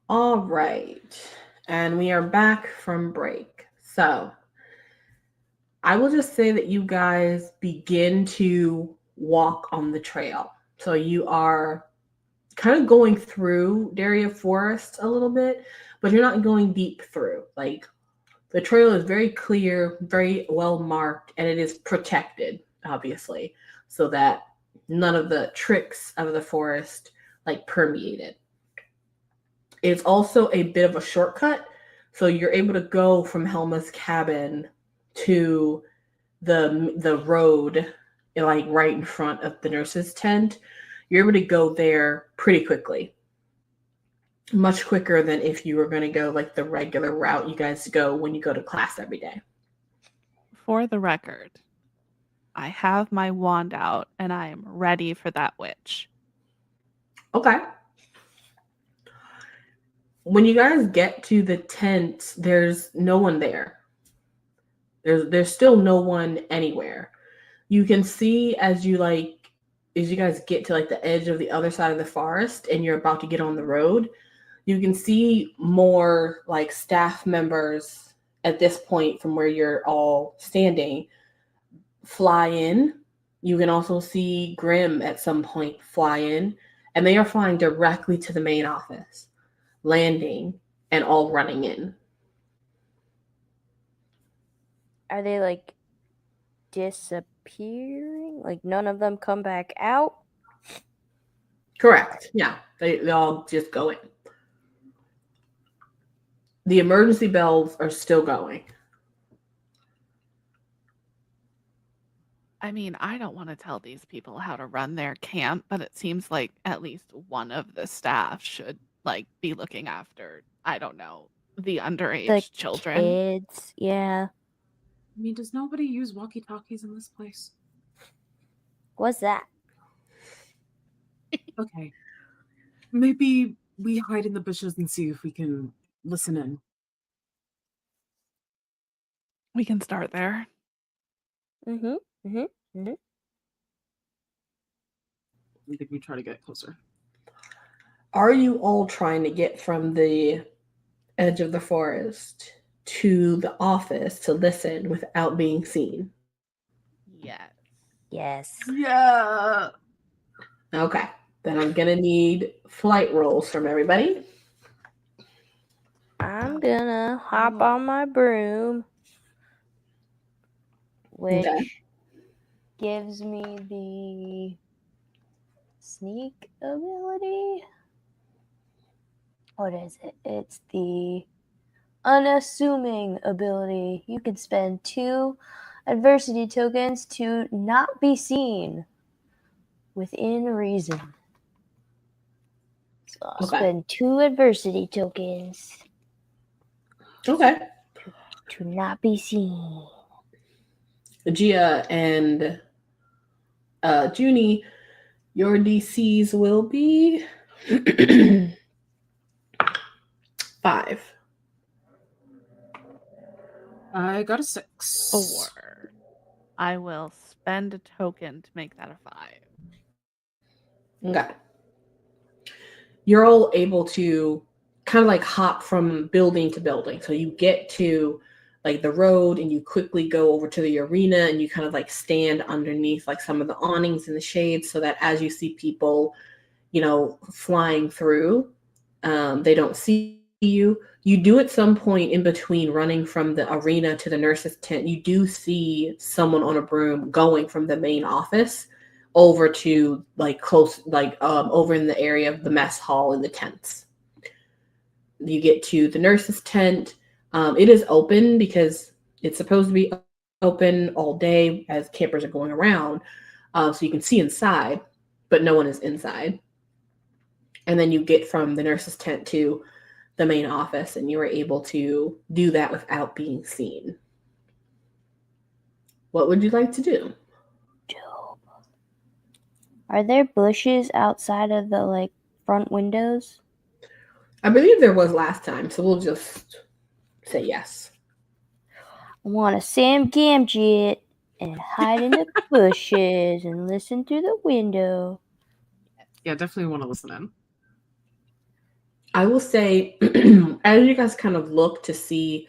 All right. And we are back from break. So I will just say that you guys begin to walk on the trail. So you are kind of going through Daria Forest a little bit, but you're not going deep through. Like the trail is very clear, very well marked, and it is protected, obviously, so that none of the tricks of the forest like permeate it. It's also a bit of a shortcut, so you're able to go from Helma's cabin to the road, like right in front of the nurse's tent. You're able to go there pretty quickly, much quicker than if you were going to go like the regular route you guys go when you go to class every day. For the record, I have my wand out and I am ready for that witch. Okay. When you guys get to the tent, there's no one there. There's still no one anywhere. You can see as you guys get to like the edge of the other side of the forest and you're about to get on the road, you can see more like staff members at this point from where you're all standing fly in. You can also see Grim at some point fly in, and they are flying directly to the main office, landing and all running in. Are they like disappearing? Like none of them come back out? Correct. Yeah, they all just go in. The emergency bells are still going. I mean, I don't want to tell these people how to run their camp, but it seems like at least one of the staff should like be looking after, I don't know, the underage The children. kids, yeah. I mean, does nobody use walkie-talkies in this place? What's that? Okay. Maybe we hide in the bushes and see if we can listen in. We can start there. Mm-hmm. I think we try to get closer. Are you all trying to get from the edge of the forest to the office to listen without being seen? Yes. Yes. Yeah. Okay. Then I'm going to need flight rolls from everybody. I'm gonna hop on my broom, which gives me the sneak ability. What is it? It's the unassuming ability. You can spend 2 adversity tokens to not be seen within reason. So I'll spend 2 adversity tokens. Okay. To not be seen. Gia and Juni, your DCs will be 5. I got a 6. 4. I will spend a token to make that a 5. Okay. You're all able to kind of like hop from building to building. So you get to like the road and you quickly go over to the arena and you kind of like stand underneath like some of the awnings and the shades so that as you see people, flying through, they don't see you. You do at some point in between running from the arena to the nurse's tent, you do see someone on a broom going from the main office over to like close, like over in the area of the mess hall and the tents. You get to the nurse's tent. It is open because it's supposed to be open all day as campers are going around. So you can see inside, but no one is inside. And then you get from the nurse's tent to the main office, and you were able to do that without being seen. What would you like to do? Dope. Are there bushes outside of the like front windows? I believe there was last time, so we'll just say yes. I want to Sam Gamgee and hide in the bushes and listen through the window. Yeah, definitely want to listen in. I will say, as you guys kind of look to see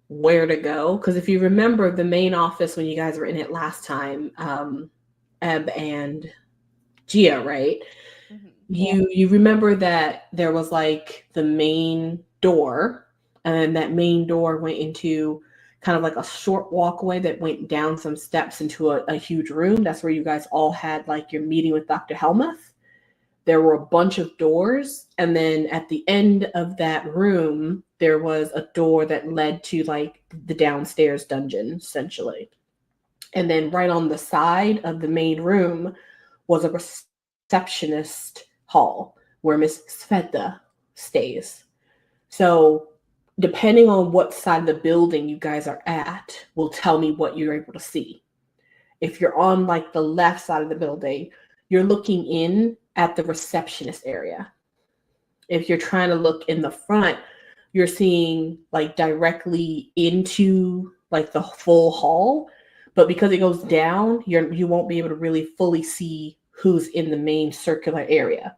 where to go, because if you remember the main office when you guys were in it last time, Ebb and Gia, right? Mhm. You remember that there was like the main door, and that main door went into kind of like a short walkway that went down some steps into a huge room. That's where you guys all had like your meeting with Dr. Helmuth. There were a bunch of doors, and then at the end of that room there was a door that led to like the downstairs dungeon essentially. And then right on the side of the main room was a receptionist hall where Miss Sveta stays. So depending on what side of the building you guys are at will tell me what you're able to see. If you're on like the left side of the building, you're looking in at the receptionist area. If you're trying to look in the front, you're seeing like directly into like the full hall. But because it goes down, you won't be able to really fully see who's in the main circular area.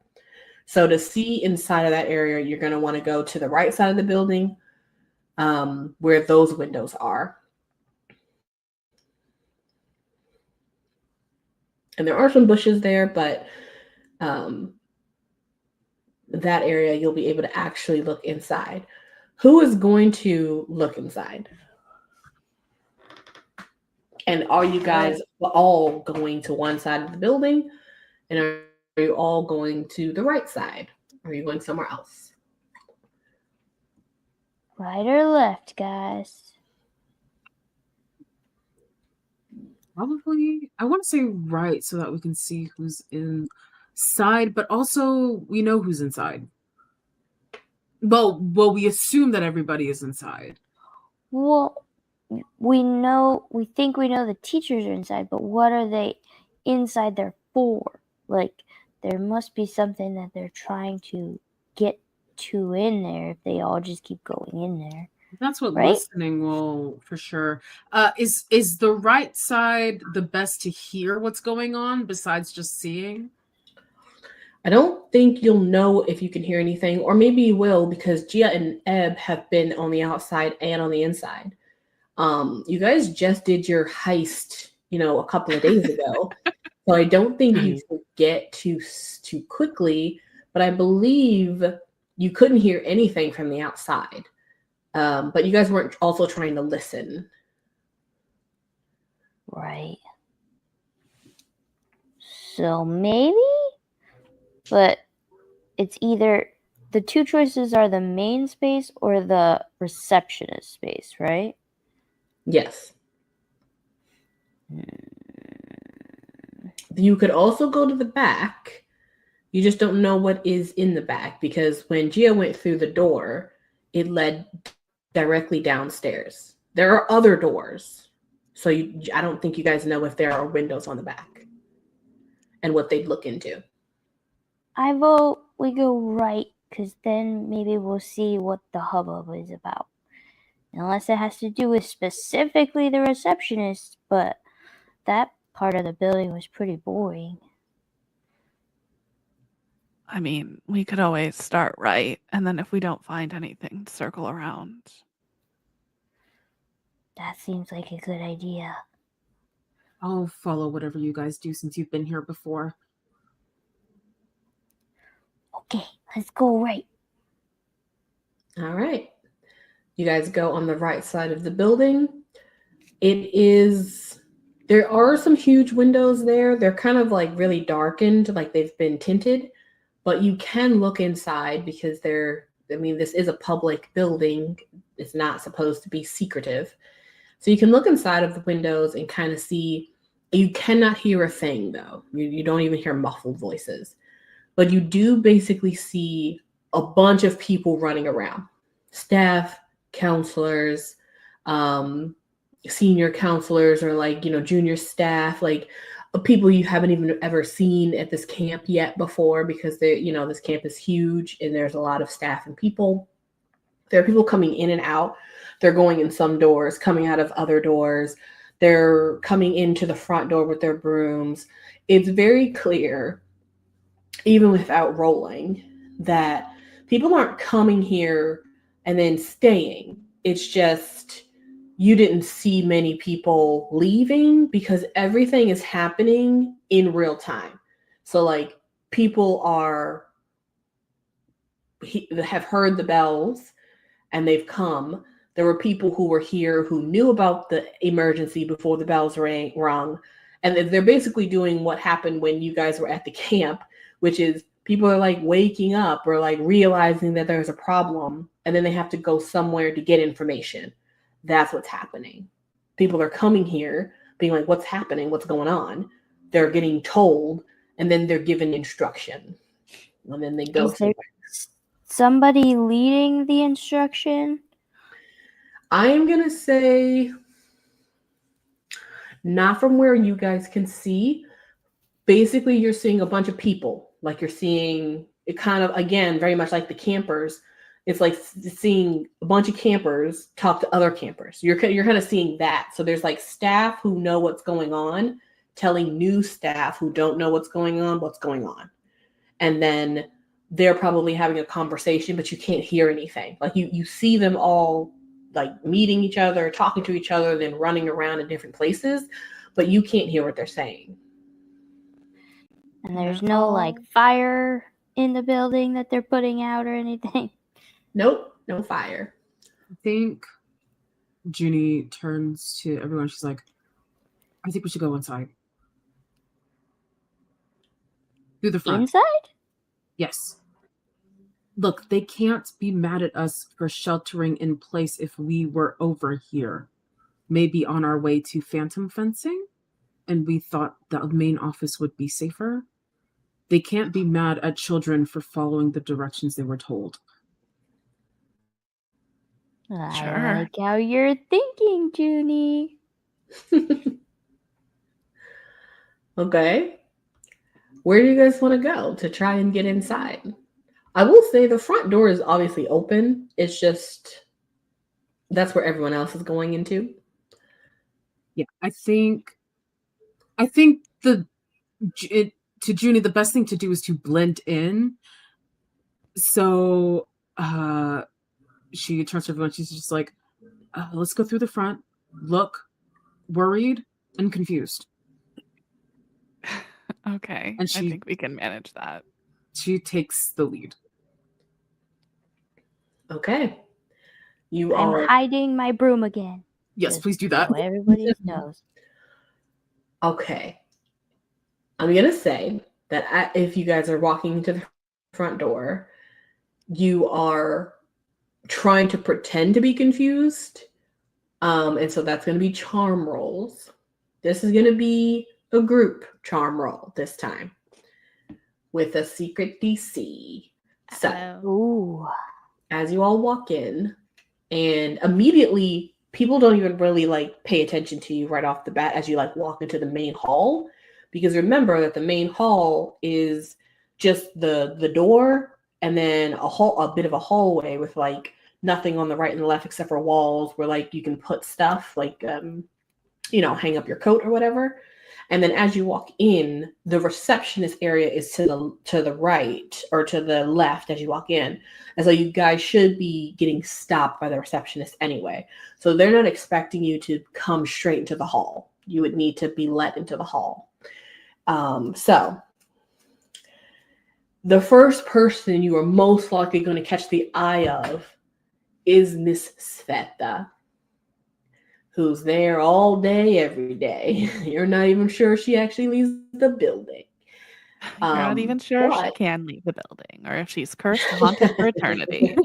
So to see inside of that area, you're going to want to go to the right side of the building, where those windows are. And there are some bushes there, but that area you'll be able to actually look inside. Who is going to look inside? And are you guys all going to one side of the building? And are you all going to the right side? Or are you going somewhere else? Right or left, guys? Probably, I want to say right so that we can see who's inside, but also we know who's inside. Well, we assume that everybody is inside. Well, we think we know the teachers are inside, but what are they inside there for? Like, there must be something that they're trying to get to in there if they all just keep going in there. That's what right? Listening will for sure. Is the right side the best to hear what's going on besides just seeing? I don't think you'll know if you can hear anything, or maybe you will because Gia and Ebb have been on the outside and on the inside. You guys just did your heist, a couple of days ago. So I don't think you forget too quickly, but I believe you couldn't hear anything from the outside. But you guys weren't also trying to listen. Right. So maybe? But it's either the two choices are the main space or the receptionist space, right? Yes. You could also go to the back. You just don't know what is in the back because when Gia went through the door, it led directly downstairs. There are other doors. So I don't think you guys know if there are windows on the back and what they'd look into. I vote we go right because then maybe we'll see what the hubbub is about. Unless it has to do with specifically the receptionist, but that part of the building was pretty boring. I mean, we could always start right, and then if we don't find anything, circle around. That seems like a good idea. I'll follow whatever you guys do since you've been here before. Okay, let's go right. All right. You guys go on the right side of the building. There are some huge windows there. They're kind of like really darkened, like they've been tinted, but you can look inside because this is a public building. It's not supposed to be secretive. So you can look inside of the windows and kind of see. You cannot hear a thing though. You don't even hear muffled voices, but you do basically see a bunch of people running around. Staff, counselors, senior counselors, or junior staff, people you haven't even ever seen at this camp yet before because this camp is huge and there's a lot of staff and people. There are people coming in and out. They're going in some doors, coming out of other doors. They're coming into the front door with their brooms. It's very clear, even without rolling, that people aren't coming here and then staying. It's just you didn't see many people leaving because everything is happening in real time. So like people have heard the bells and they've come. There were people who were here who knew about the emergency before the bells rung. And they're basically doing what happened when you guys were at the camp, which is people are like waking up or like realizing that there's a problem, and then they have to go somewhere to get information. That's what's happening. People are coming here being like, what's happening? What's going on? They're getting told, and then they're given instruction. And then they go somewhere. Somebody leading the instruction? I'm going to say not from where you guys can see. Basically, you're seeing a bunch of people. Like you're seeing it kind of, again, very much like the campers. It's like seeing a bunch of campers talk to other campers. You're kind of seeing that. So there's like staff who know what's going on, telling new staff who don't know what's going on. And then they're probably having a conversation, but you can't hear anything. Like you see them all like meeting each other, talking to each other, then running around in different places, but you can't hear what they're saying. And there's no like fire in the building that they're putting out or anything? Nope, no fire. I think Juni turns to everyone. She's like, I think we should go inside. Through the front. Inside? Yes. Look, they can't be mad at us for sheltering in place if we were over here, maybe on our way to phantom fencing, and we thought the main office would be safer. They can't be mad at children for following the directions they were told. I like how you're thinking, Juni. Okay. Where do you guys want to go to try and get inside? I will say the front door is obviously open. It's just that's where everyone else is going into. Yeah, I think to Juni, the best thing to do is to blend in. So she turns to everyone. She's just like, let's go through the front. Look worried and confused. Okay. And I think we can manage that. She takes the lead. Okay. I'm hiding my broom again. Yes, please do that. So everybody knows. Okay. I'm going to say that if you guys are walking into the front door, you are trying to pretend to be confused. And so that's going to be charm rolls. This is going to be a group charm roll this time with a secret DC. So as you all walk in, and immediately people don't even really like pay attention to you right off the bat as you like walk into the main hall, because remember that the main hall is just the door and then a bit of a hallway with like nothing on the right and the left except for walls where like you can put stuff like hang up your coat or whatever. And then as you walk in, the receptionist area is to the right or to the left as you walk in. And so you guys should be getting stopped by the receptionist anyway. So they're not expecting you to come straight into the hall. You would need to be let into the hall. So the first person you are most likely going to catch the eye of is Miss Sveta, who's there all day, every day. You're not even sure she actually leaves the building. You're not even sure if she can leave the building or if she's cursed to haunt it for eternity.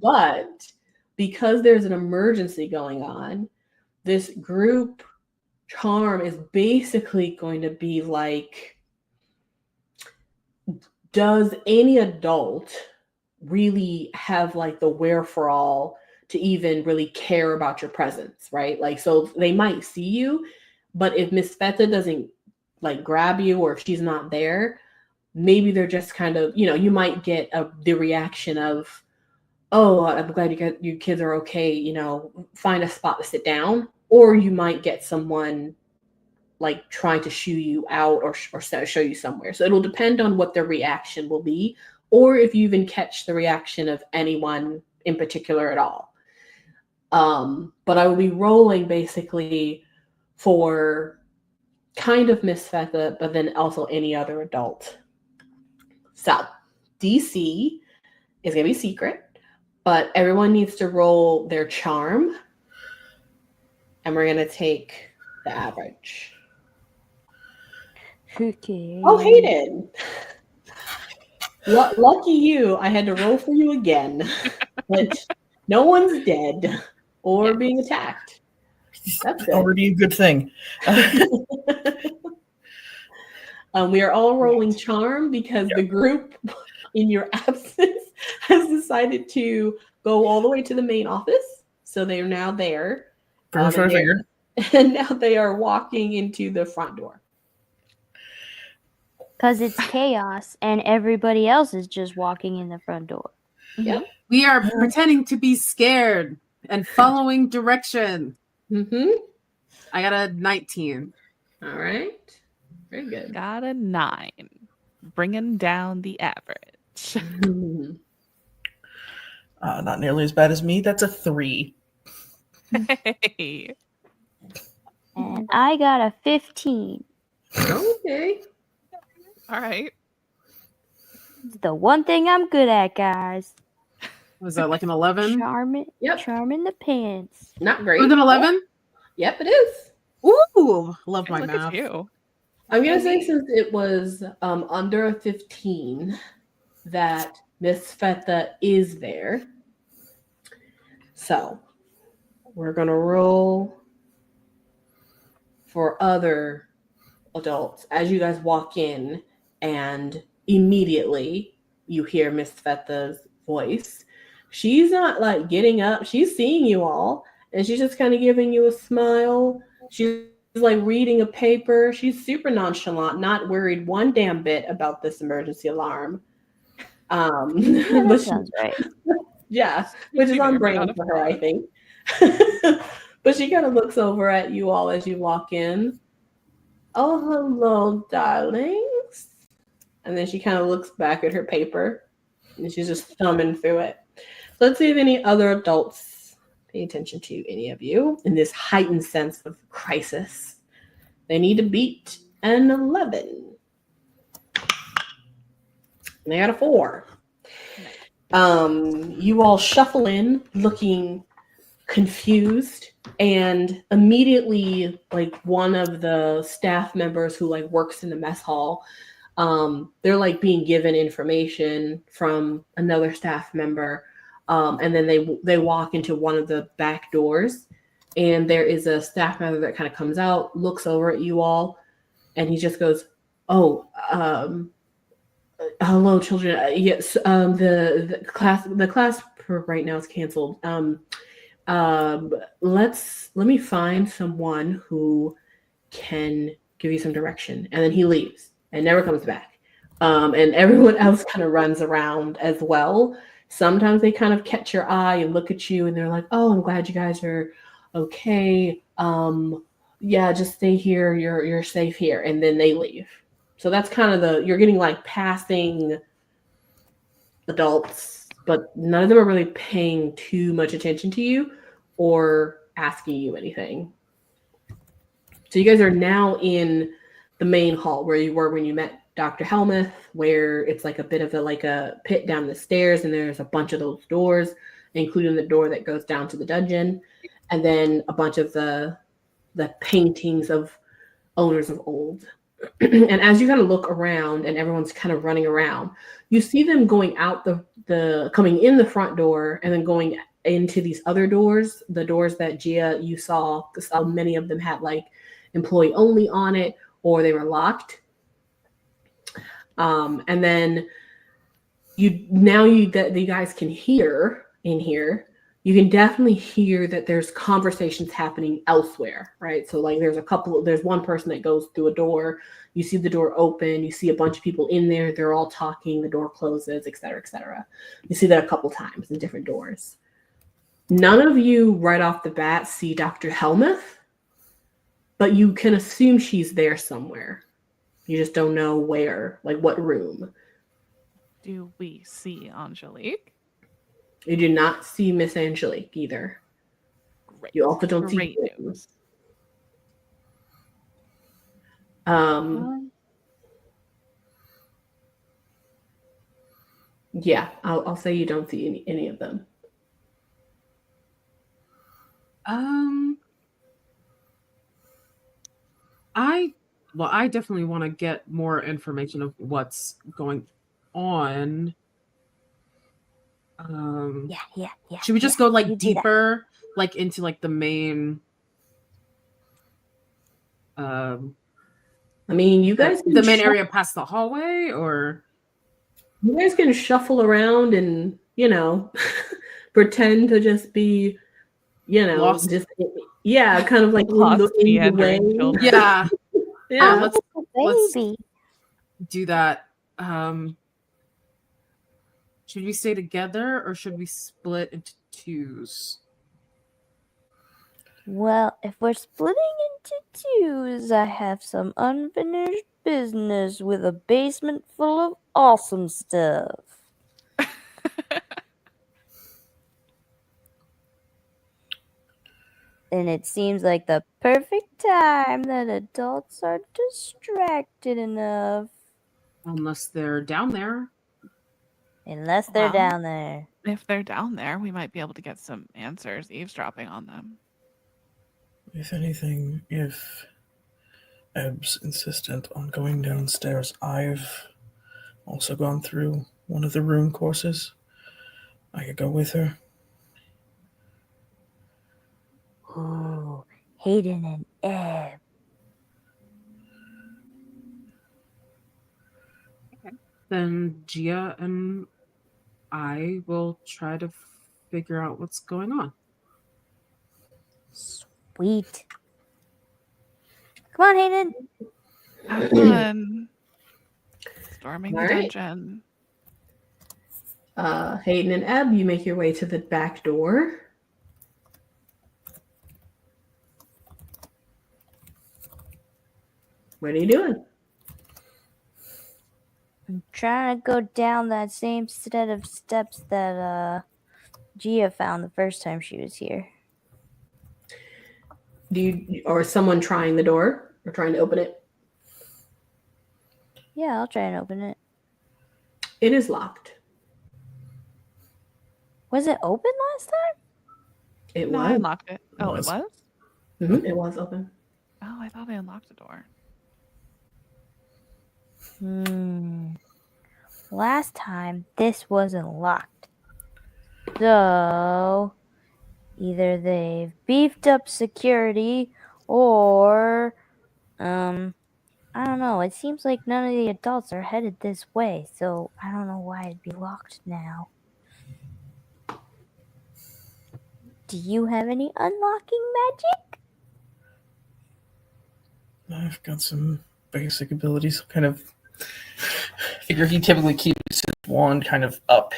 But because there's an emergency going on, this group charm is basically going to be like, does any adult really have like the wherewithal to even really care about your presence, right? Like, so they might see you, but if Miss Feta doesn't like grab you or if she's not there, maybe they're just kind of, you might get the reaction of, oh, I'm glad you kids are okay, find a spot to sit down. Or you might get someone like trying to shoo you out or show you somewhere. So it'll depend on what their reaction will be. or if you even catch the reaction of anyone in particular at all. But I will be rolling basically for kind of Miss Fetha, but then also any other adult. So DC is going to be secret, but everyone needs to roll their charm, and we're going to take the average. Okay. Oh, Hayden. Lucky you. I had to roll for you again. But no one's dead or being attacked. That's good. Already a good thing. We are all rolling charm because the group in your absence has decided to go all the way to the main office. So they are now there. And now they are walking into the front door. Because it's chaos and everybody else is just walking in the front door. Yep. We are pretending to be scared and following direction. Mm-hmm. I got a 19. All right. Very good. Got a 9. Bringing down the average. Not nearly as bad as me. That's a 3. Hey. And I got a 15. Okay. All right. It's the one thing I'm good at, guys. Was that like an 11? Charming the pants. Not great. Was it 11? Yep, it is. Ooh, love my Look math. at you. I'm going to say since it was under a 15 that Miss Fetha is there. So we're going to roll for other adults as you guys walk in, and immediately you hear Miss Fetha's voice. She's not like getting up. She's seeing you all, and she's just kind of giving you a smile. She's like reading a paper. She's super nonchalant, not worried one damn bit about this emergency alarm. That sounds right. Yeah, which is on brand for her, I think. But she kind of looks over at you all as you walk in. Oh, hello, darlings. And then she kind of looks back at her paper, and she's just thumbing through it. So let's see if any other adults pay attention to any of you in this heightened sense of crisis. They need to beat an 11. And they got a 4. You all shuffle in looking confused, and immediately like one of the staff members who like works in the mess hall, they're like being given information from another staff member, and then they walk into one of the back doors, and there is a staff member that kind of comes out, looks over at you all, and he just goes, "Oh, hello, children. Yes, the class for right now is canceled. Let me find someone who can give you some direction." And then he leaves and never comes back. And everyone else kind of runs around as well. Sometimes they kind of catch your eye and look at you, and they're like, "Oh, I'm glad you guys are okay. Yeah, just stay here. You're safe here." And then they leave. So that's kind of you're getting like passing adults, but none of them are really paying too much attention to you or asking you anything. So you guys are now in the main hall where you were when you met Dr. Helmuth, where it's like a bit of a pit down the stairs, and there's a bunch of those doors, including the door that goes down to the dungeon, and then a bunch of the paintings of owners of old. And as you kind of look around and everyone's kind of running around, you see them going out coming in the front door and then going into these other doors, the doors that Gia, you saw, because many of them had like employee only on it, or they were locked. And then you guys can hear in here, you can definitely hear that there's conversations happening elsewhere, right? So like there's one person that goes through a door, you see the door open, you see a bunch of people in there, they're all talking, the door closes, et cetera, et cetera. You see that a couple times in different doors. None of you right off the bat see Dr. Helmuth, but you can assume she's there somewhere. You just don't know where, like what room. Do we see Angelique? You do not see Miss Angelique either. Great. You also don't Great see news. Yeah, I'll say you don't see any of them. I definitely want to get more information of what's going on. Yeah. Should we just go like deeper, like into like the main? I mean, you guys the main area past the hallway, or you guys can shuffle around and pretend to just be, lost. just kind of like Lost in the way. Yeah, yeah. Let's baby. do that. Should we stay together or should we split into twos? Well, if we're splitting into twos, I have some unfinished business with a basement full of awesome stuff. And it seems like the perfect time that adults are distracted enough. Unless they're down there. Unless they're down there. If they're down there, we might be able to get some answers eavesdropping on them. If anything, if Ebb's insistent on going downstairs, I've also gone through one of the room courses. I could go with her. Ooh, Hayden and Ebb. Then Gia and I will try to figure out what's going on. Sweet. Come on, Hayden. Have fun. Storming the right. dungeon. Hayden and Ebb, you make your way to the back door. What are you doing? I'm trying to go down that same set of steps that Gia found the first time she was here. Or is someone trying the door or trying to open it? Yeah, I'll try and open it. It is locked. Was it open last time? It No, was. I unlocked it. Oh, it was? Mm-hmm. It was open. Oh, I thought I unlocked the door. Last time, this wasn't locked. So, either they've beefed up security or, I don't know. It seems like none of the adults are headed this way, so I don't know why it'd be locked now. Do you have any unlocking magic? I've got some basic abilities. Kind of figure he typically keeps his wand kind of up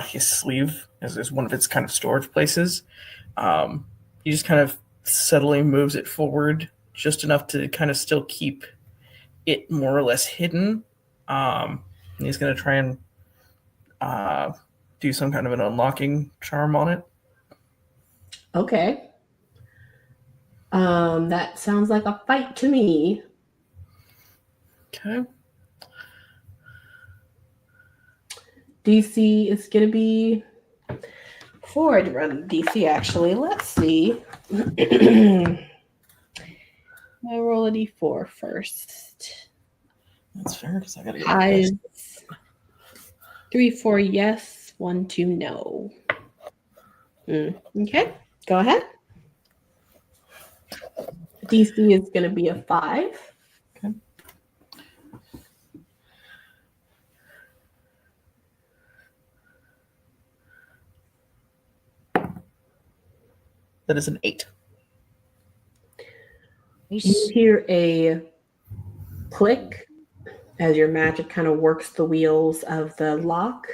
his sleeve as one of its kind of storage places. He just kind of subtly moves it forward just enough to kind of still keep it more or less hidden. And he's going to try and do some kind of an unlocking charm on it. Okay. That sounds like a fight to me. Okay. DC is going to be... Before I run DC, actually, let's see. I roll a D4 first. That's fair, because I got to get 5, 3, 4, yes. 1, 2, no. Okay, go ahead. DC is going to be a 5. Okay. That is an 8. You hear a click as your magic kind of works the wheels of the lock,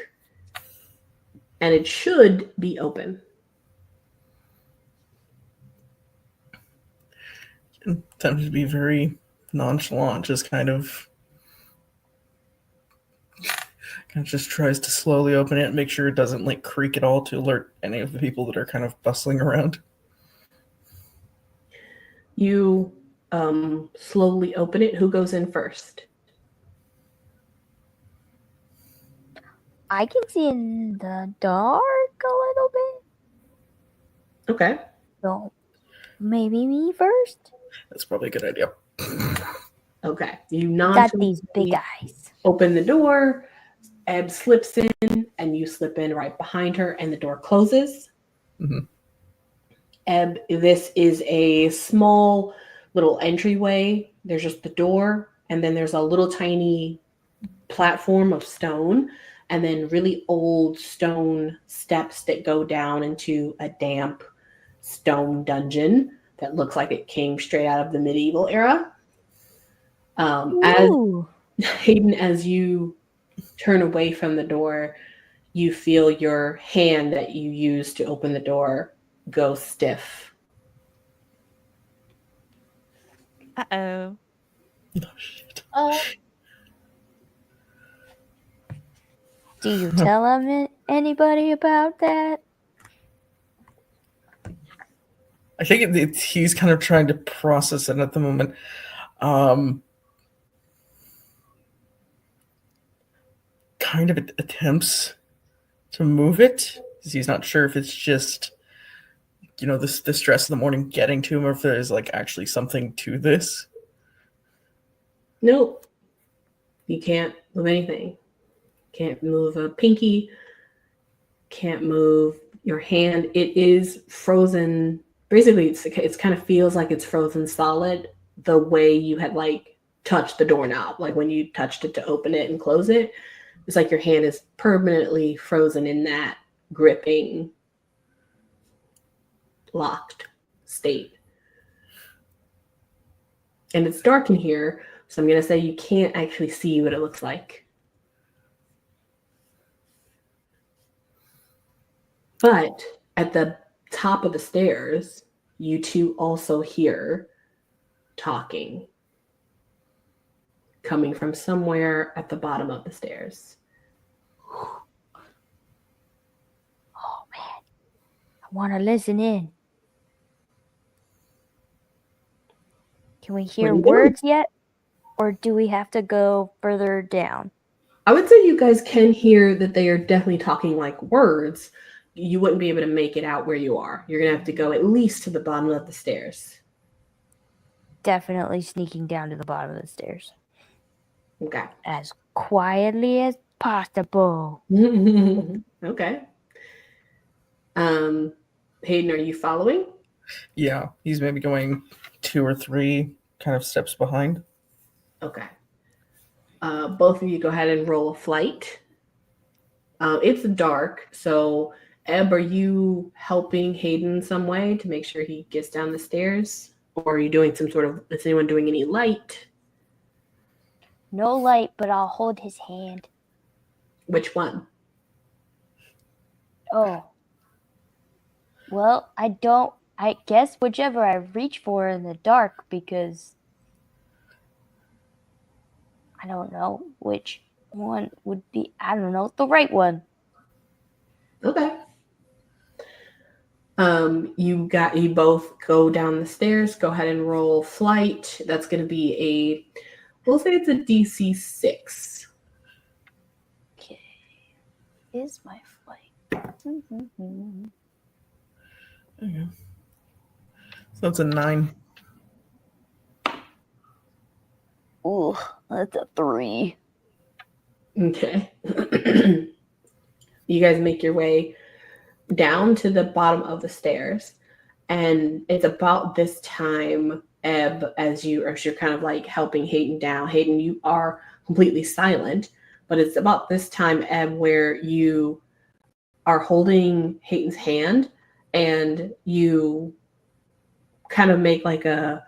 and it should be open. Tempted to be very nonchalant, just kind of Kind of just tries to slowly open it and make sure it doesn't like creak at all to alert any of the people that are kind of bustling around. You slowly open it. Who goes in first? I can see in the dark a little bit. Okay. So maybe me first. That's probably a good idea. Okay. You Got these big nonchalantly eyes. open the door. Ebb slips in, and you slip in right behind her, and the door closes. Mhm. Ebb, this is a small little entryway. There's just the door, and then there's a little tiny platform of stone, and then really old stone steps that go down into a damp stone dungeon that looks like it came straight out of the medieval era. As Ooh. Hayden, as you turn away from the door, you feel your hand that you used to open the door go stiff. Uh-oh. Oh, shit. Do you tell anybody about that? I think he's kind of trying to process it at the moment. Kind of attempts to move it, because he's not sure if it's just, the stress of the morning getting to him, or if there's like actually something to this. Nope. You can't move anything. Can't move a pinky. Can't move your hand. It is frozen. Basically, it's kind of feels like it's frozen solid the way you had like touched the doorknob. Like when you touched it to open it and close it. It's like your hand is permanently frozen in that gripping, locked state. And it's dark in here, so I'm going to say you can't actually see what it looks like. But at the top of the stairs, you two also hear talking coming from somewhere at the bottom of the stairs. Oh man, I want to listen in. Can we hear words yet? Or do we have to go further down? I would say you guys can hear that they are definitely talking like words. You wouldn't be able to make it out where you are. You're going to have to go at least to the bottom of the stairs. Definitely sneaking down to the bottom of the stairs. Okay. As quietly as possible. Okay. Hayden, are you following? Yeah, he's maybe going 2 or 3 kind of steps behind. Okay. Both of you go ahead and roll a flight. It's dark, so Ebb, are you helping Hayden some way to make sure he gets down the stairs? Or are you doing some sort of, is anyone doing any light? No light, but I'll hold his hand. Which one? Oh. Well, I guess whichever I reach for in the dark, because I don't know which one would be, I don't know, the right one. Okay. You both go down the stairs. Go ahead and roll flight. That's going to be we'll say it's a DC 6. Okay. Is my flight. There you go. So that's a 9. Ooh, that's a 3. Okay. You guys make your way down to the bottom of the stairs, and it's about this time, Ebb, as you're kind of like helping Hayden down. Hayden, you are completely silent, but it's about this time, Ebb, where you are holding Hayden's hand, and you kind of make like a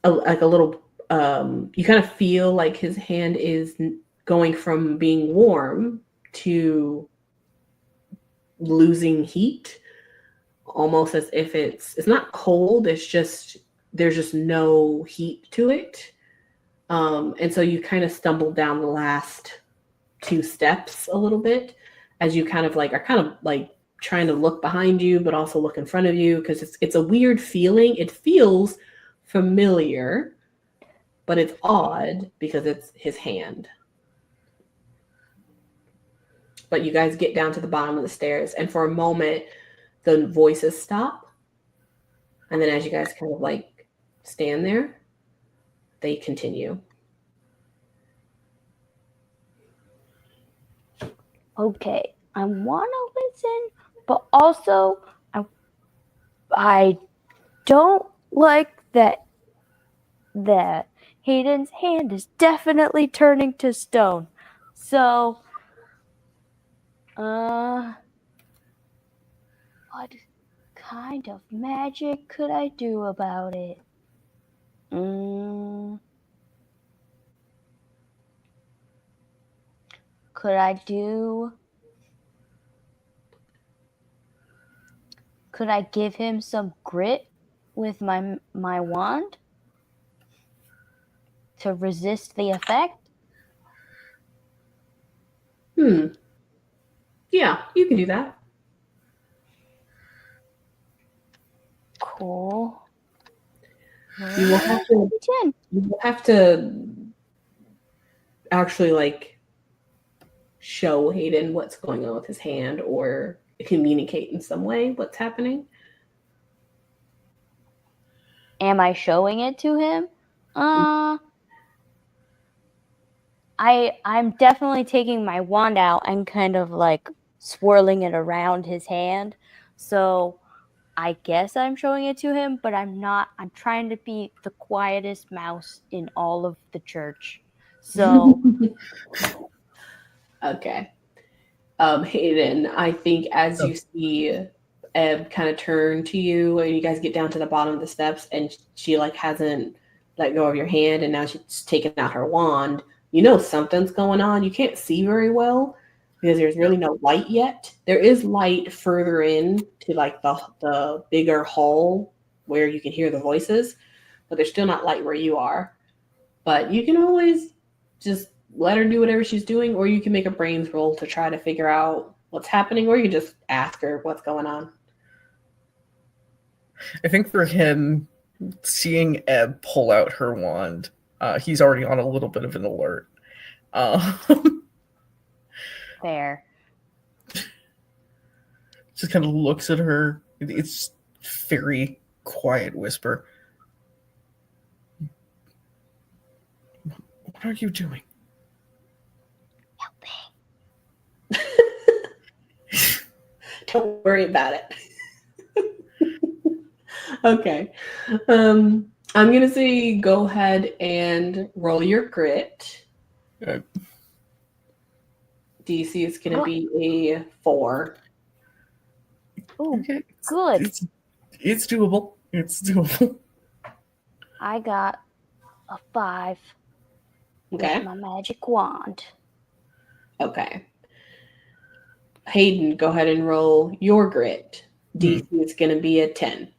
little. You kind of feel like his hand is going from being warm to losing heat, almost as if it's not cold, it's just there's just no heat to it, and so you kind of stumble down the last 2 steps a little bit as you kind of like are kind of like trying to look behind you, but also look in front of you, because it's a weird feeling. It feels familiar, but it's odd because it's his hand. But you guys get down to the bottom of the stairs, and for a moment, the voices stop. And then as you guys kind of like stand there, they continue. Okay, I want to listen, but also I don't like that Hayden's hand is definitely turning to stone. So, what kind of magic could I do about it? Could I give him some grit with my wand to resist the effect? Yeah, you can do that. Cool. You will have to actually like show Hayden what's going on with his hand, or communicate in some way what's happening. Am I showing it to him? I'm definitely taking my wand out and kind of like swirling it around his hand. So I guess I'm showing it to him, but I'm not. I'm trying to be the quietest mouse in all of the church. So Okay. Hayden, I think as you see Ebb kind of turn to you, and you guys get down to the bottom of the steps, and she like hasn't let go of your hand, and now she's taken out her wand. You know something's going on. You can't see very well because there's really no light yet. There is light further in to like the bigger hall where you can hear the voices, but there's still not light where you are. But you can always just let her do whatever she's doing, or you can make a brains roll to try to figure out what's happening, or you can just ask her what's going on. I think for him, seeing Ebb pull out her wand, he's already on a little bit of an alert. Fair. Just kind of looks at her. It's very quiet whisper. What are you doing? Don't worry about it. Okay. I'm gonna say go ahead and roll your grit. DC is gonna be a 4. Ooh, Okay. good. It's doable. It's doable. I got a 5 Okay. with my magic wand. Okay. Hayden, go ahead and roll your grit. DC is gonna be a 10.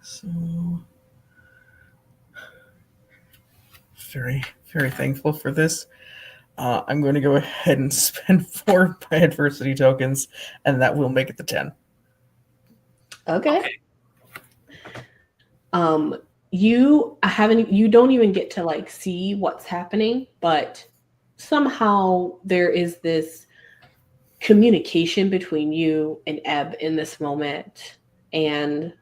So very, very thankful for this. I'm going to go ahead and spend 4 my adversity tokens, and that will make it the 10. Okay. You don't even get to like see what's happening, but somehow there is this communication between you and Ebb in this moment, and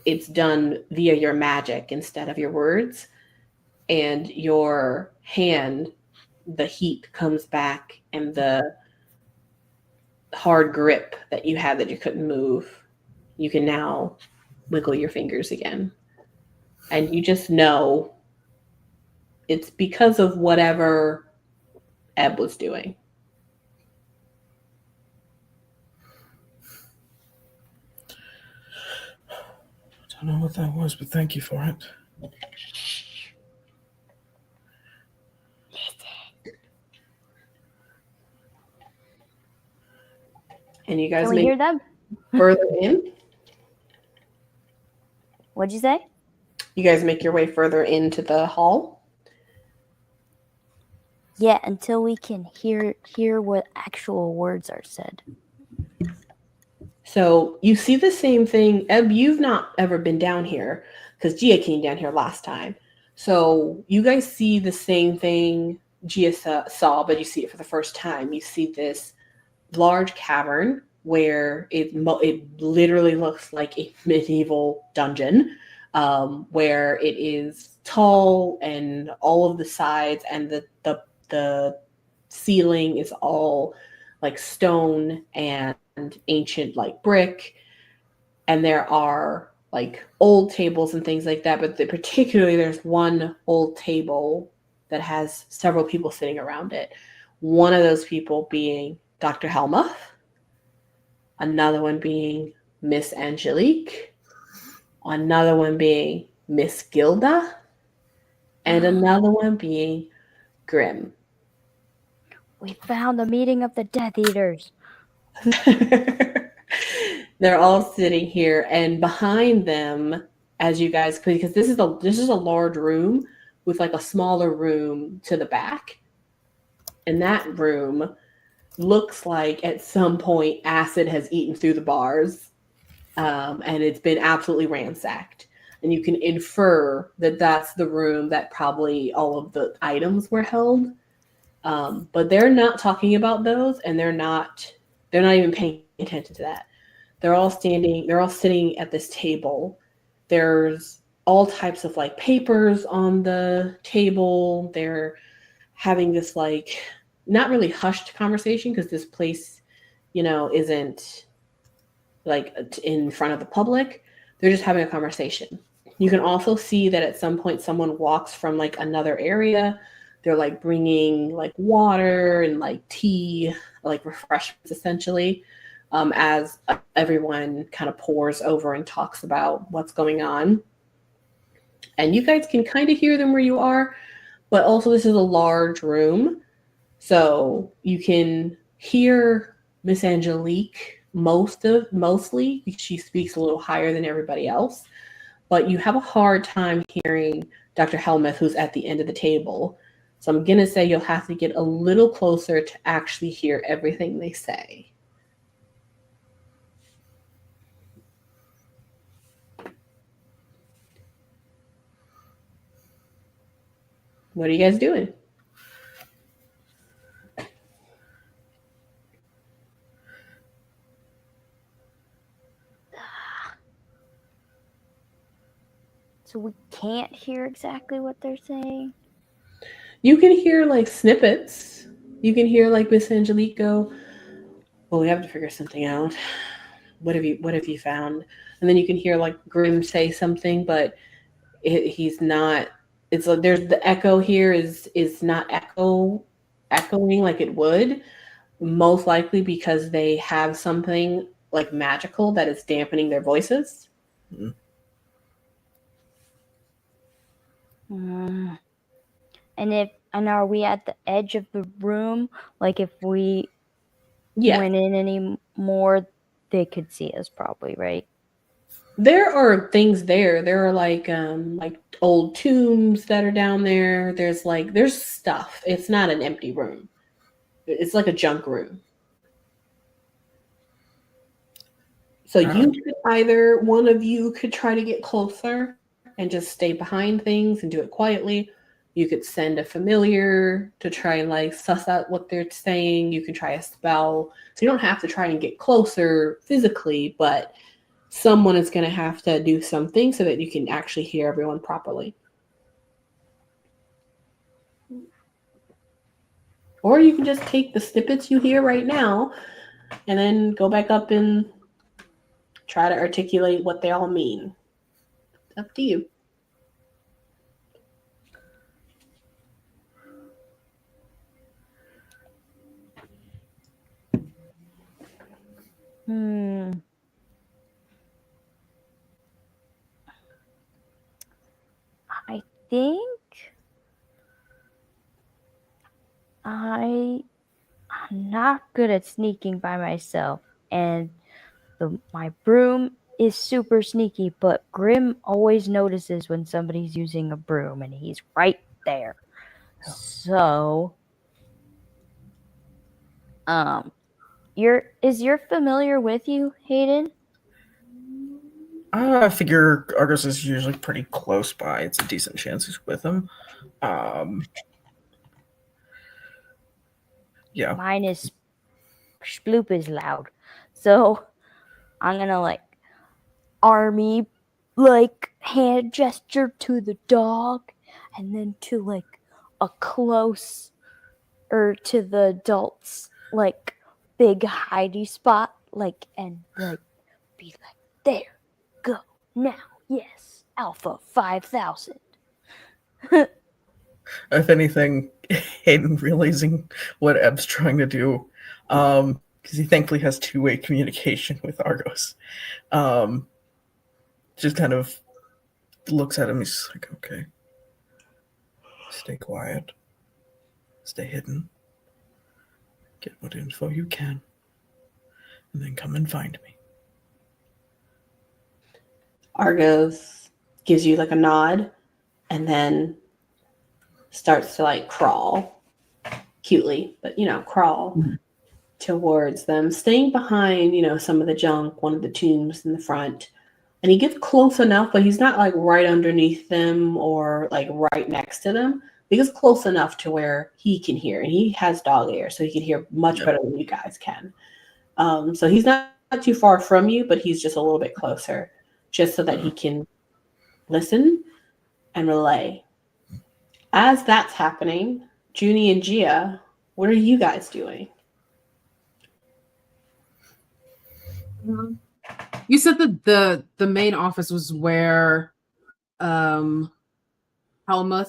it's done via your magic instead of your words. And your hand, the heat comes back, and the hard grip that you had that you couldn't move, you can now wiggle your fingers again. And you just know it's because of whatever Ebb was doing. I don't know what that was, but thank you for it. And you guys Can we hear them? further in? What'd you say? You guys make your way further into the hall? Yeah, until we can hear what actual words are said. So you see the same thing. Ebb, you've not ever been down here because Gia came down here last time. So you guys see the same thing Gia saw, but you see it for the first time. You see this large cavern where it literally looks like a medieval dungeon, where it is tall and all of the sides and the ceiling is all like stone and ancient like brick, and there are like old tables and things like that, but particularly there's one old table that has several people sitting around it. One of those people being Dr. Helmuth, another one being Miss Angelique, another one being Miss Gilda, and another one being Grim. We found the meeting of the Death Eaters. They're all sitting here, and behind them, as you guys, because this is a large room with like a smaller room to the back, and that room looks like at some point acid has eaten through the bars, and it's been absolutely ransacked. And you can infer that that's the room that probably all of the items were held. But they're not talking about those, and they're not even paying attention to that. They're all sitting at this table. There's all types of like papers on the table. They're having this like not really hushed conversation because this place, isn't like in front of the public. They're just having a conversation. You can also see that at some point someone walks from like another area. They're like bringing like water and like tea, like refreshments essentially, as everyone kind of pours over and talks about what's going on. And you guys can kind of hear them where you are, but also this is a large room. So you can hear Miss Angelique mostly. She speaks a little higher than everybody else, but you have a hard time hearing Dr. Helmuth, who's at the end of the table. So I'm going to say you'll have to get a little closer to actually hear everything they say. What are you guys doing? So we can't hear exactly what they're saying? You can hear like snippets. You can hear like Miss Angelique go, well, we have to figure something out. What have you found? And then you can hear like Grim say something, but he's not. It's like there's the echo here is not echoing like it would, most likely because they have something like magical that is dampening their voices. And are we at the edge of the room? Like if we went in any more, they could see us probably, right? There are things there. There are like old tombs that are down there. There's stuff. It's not an empty room. It's like a junk room. So you could either one of you could try to get closer and just stay behind things and do it quietly. You could send a familiar to try and like suss out what they're saying. You can try a spell. So you don't have to try and get closer physically, but someone is going to have to do something so that you can actually hear everyone properly. Or you can just take the snippets you hear right now and then go back up and try to articulate what they all mean. It's up to you. I think I'm not good at sneaking by myself, and My broom is super sneaky, but Grim always notices when somebody's using a broom, and he's right there. So, is your familiar with you, Hayden? I figure Argos is usually pretty close by. It's a decent chance he's with him. Yeah. Mine is sploop is loud. So I'm gonna like army like hand gesture to the dog and then to like a close or to the adults like big hidey spot like and like be like there go now yes Alpha 5000. If anything, Hayden realizing what Ebb's trying to do, because he thankfully has two-way communication with Argos, just kind of looks at him. He's like, okay, stay quiet, stay hidden, get what info you can, and then come and find me. Argos gives you like a nod and then starts to like crawl cutely, but crawl towards them, staying behind, some of the junk, one of the tombs in the front. And he gets close enough, but he's not like right underneath them or like right next to them. He gets close enough to where he can hear, and he has dog ear, so he can hear much better than you guys can. So he's not too far from you, but he's just a little bit closer, just so that he can listen and relay. As that's happening, Juni and Gia, what are you guys doing? You said that the main office was where Helmuth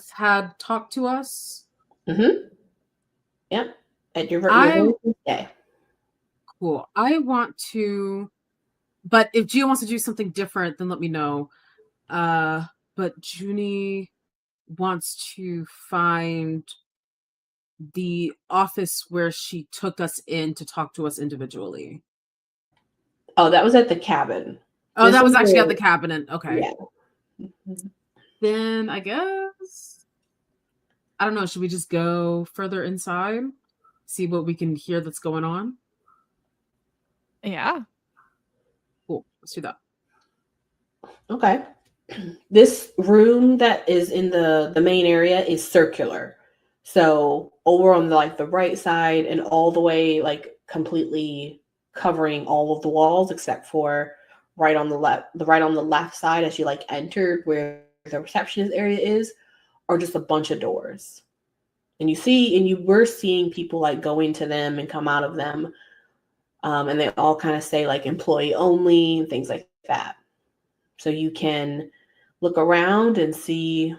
had talked to us. Mm-hmm. Yep. At your day. Cool. I want to, but if Gia wants to do something different, then let me know. But Juni wants to find the office where she took us in to talk to us individually. Oh, that was at the cabin. Oh, that was actually at the cabinet. Okay. Yeah. Then I guess, I don't know, should we just go further inside? See what we can hear that's going on? Yeah. Cool. Let's do that. Okay. This room that is in the main area is circular. So over on the right side and all the way like completely covering all of the walls except for right on the left side as you like entered where the receptionist area is, are just a bunch of doors. And you were seeing people like go into them and come out of them. And they all kind of say like employee only and things like that. So you can look around and see,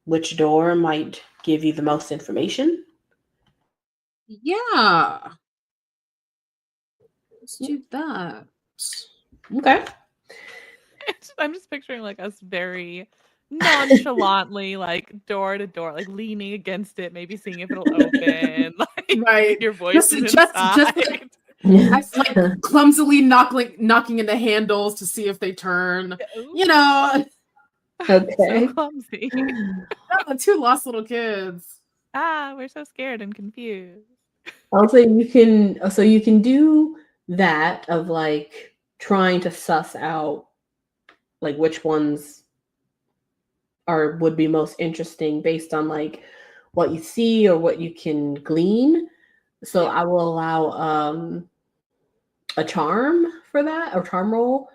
which door might give you the most information. Yeah. Let's do that. Okay. I'm just picturing like us very nonchalantly, like door to door, like leaning against it, maybe seeing if it'll open. Like Right. your voice is inside. I like clumsily knocking into handles to see if they turn. Okay. So clumsy. Two lost little kids. We're so scared and confused. Also, you can do that of like trying to suss out like which ones would be most interesting based on like what you see or what you can glean. So I will allow a charm for that, or charm roll.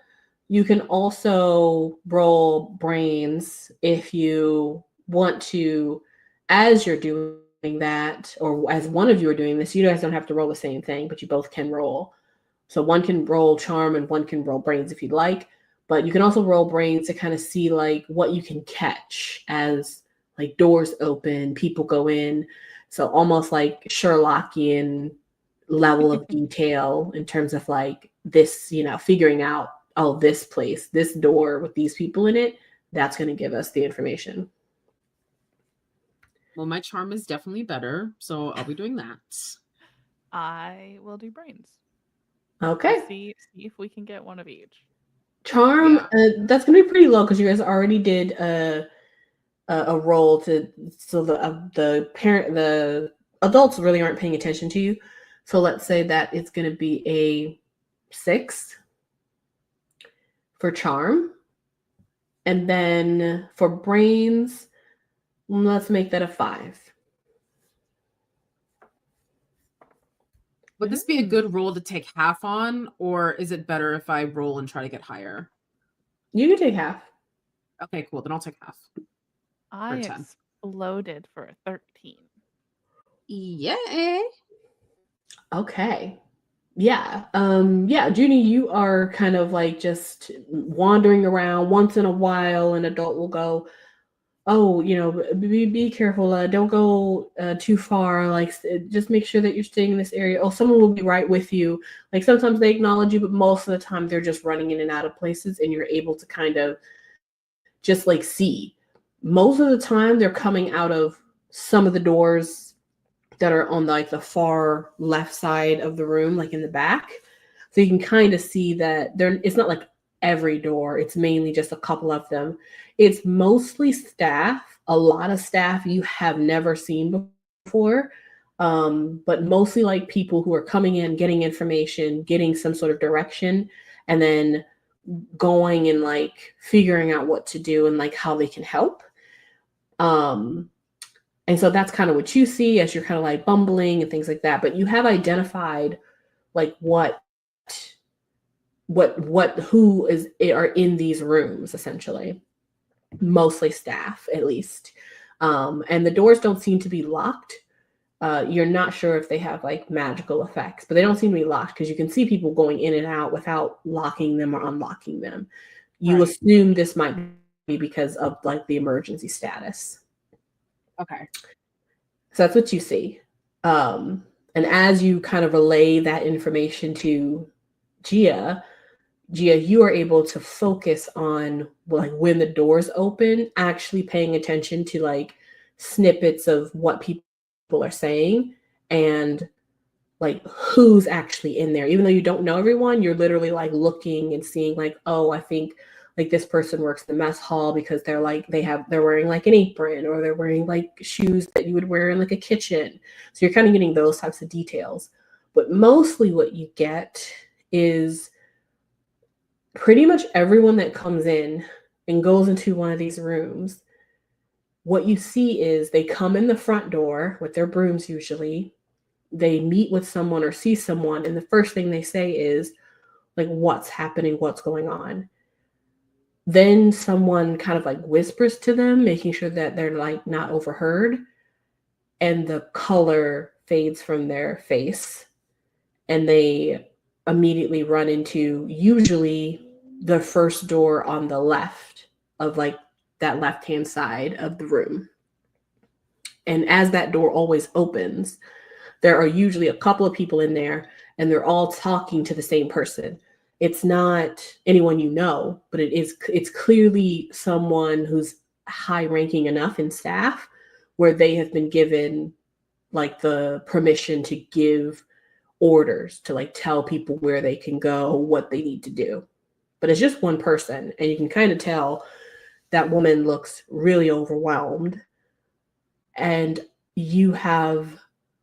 You can also roll brains if you want to, as you're doing that, or as one of you are doing this. You guys don't have to roll the same thing, but you both can roll. So one can roll charm and one can roll brains if you'd like. But you can also roll brains to kind of see like what you can catch as like doors open, people go in. So almost like Sherlockian level of detail in terms of like this, figuring out, oh, this place, this door with these people in it, that's going to give us the information. Well, my charm is definitely better, so I'll be doing that. I will do brains. Okay. See if we can get one of each. Charm, Yeah. that's gonna be pretty low because you guys already did a roll so the adults really aren't paying attention to you. So let's say that it's gonna be a 6 for charm, and then for brains, let's make that a 5. Would this be a good roll to take half on, or is it better if I roll and try to get higher? You can take half. Okay, cool. Then I'll take half. I 10. exploded for a 13. Yay! Okay. Yeah. Yeah, Junie, you are kind of like just wandering around. Once in a while, an adult will go, "Oh, be careful. Don't go too far. Like, just make sure that you're staying in this area." Oh, someone will be right with you. Like, sometimes they acknowledge you, but most of the time they're just running in and out of places, and you're able to kind of just like see. Most of the time, they're coming out of some of the doors that are on like the far left side of the room, like in the back. So you can kind of see that it's not like every door, it's mainly just a couple of them. It's mostly staff, a lot of staff you have never seen before, but mostly like people who are coming in, getting information, getting some sort of direction, and then going and like figuring out what to do and like how they can help. And so that's kind of what you see as you're kind of like bumbling and things like that. But you have identified like who are in these rooms, essentially, mostly staff at least. And the doors don't seem to be locked. You're not sure if they have like magical effects, but they don't seem to be locked because you can see people going in and out without locking them or unlocking them. You Right. assume this might be because of like the emergency status. Okay. So that's what you see. And as you kind of relay that information to Gia, you are able to focus on like when the doors open, actually paying attention to like snippets of what people are saying and like who's actually in there. Even though you don't know everyone, you're literally like looking and seeing like, oh, I think like this person works in the mess hall because they're wearing like an apron, or they're wearing like shoes that you would wear in like a kitchen. So you're kind of getting those types of details. But mostly what you get is pretty much everyone that comes in and goes into one of these rooms. What you see is they come in the front door with their brooms usually. They meet with someone or see someone, and the first thing they say is like, what's happening, what's going on. Then someone kind of like whispers to them, making sure that they're like not overheard, and the color fades from their face, and they immediately run into usually the first door on the left of like that left-hand side of the room. And as that door always opens, there are usually a couple of people in there, and they're all talking to the same person. It's not anyone you know, but it's clearly someone who's high ranking enough in staff where they have been given like the permission to give orders, to like tell people where they can go, what they need to do. But it's just one person, and you can kind of tell that woman looks really overwhelmed, and you have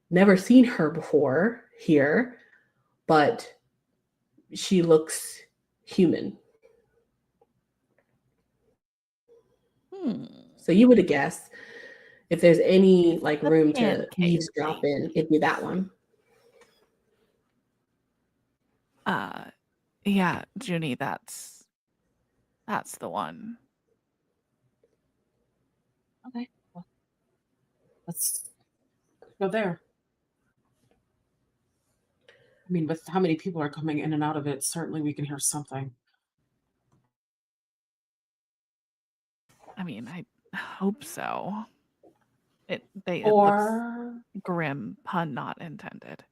never seen her before here, but she looks human. So you would have guessed if there's any like The room to pancake eavesdrop in, it'd be that one. Yeah, Juni, that's the one. Okay. Well, let's go there. I mean, with how many people are coming in and out of it, certainly we can hear something. I mean, I hope so. It looks Or grim, pun not intended.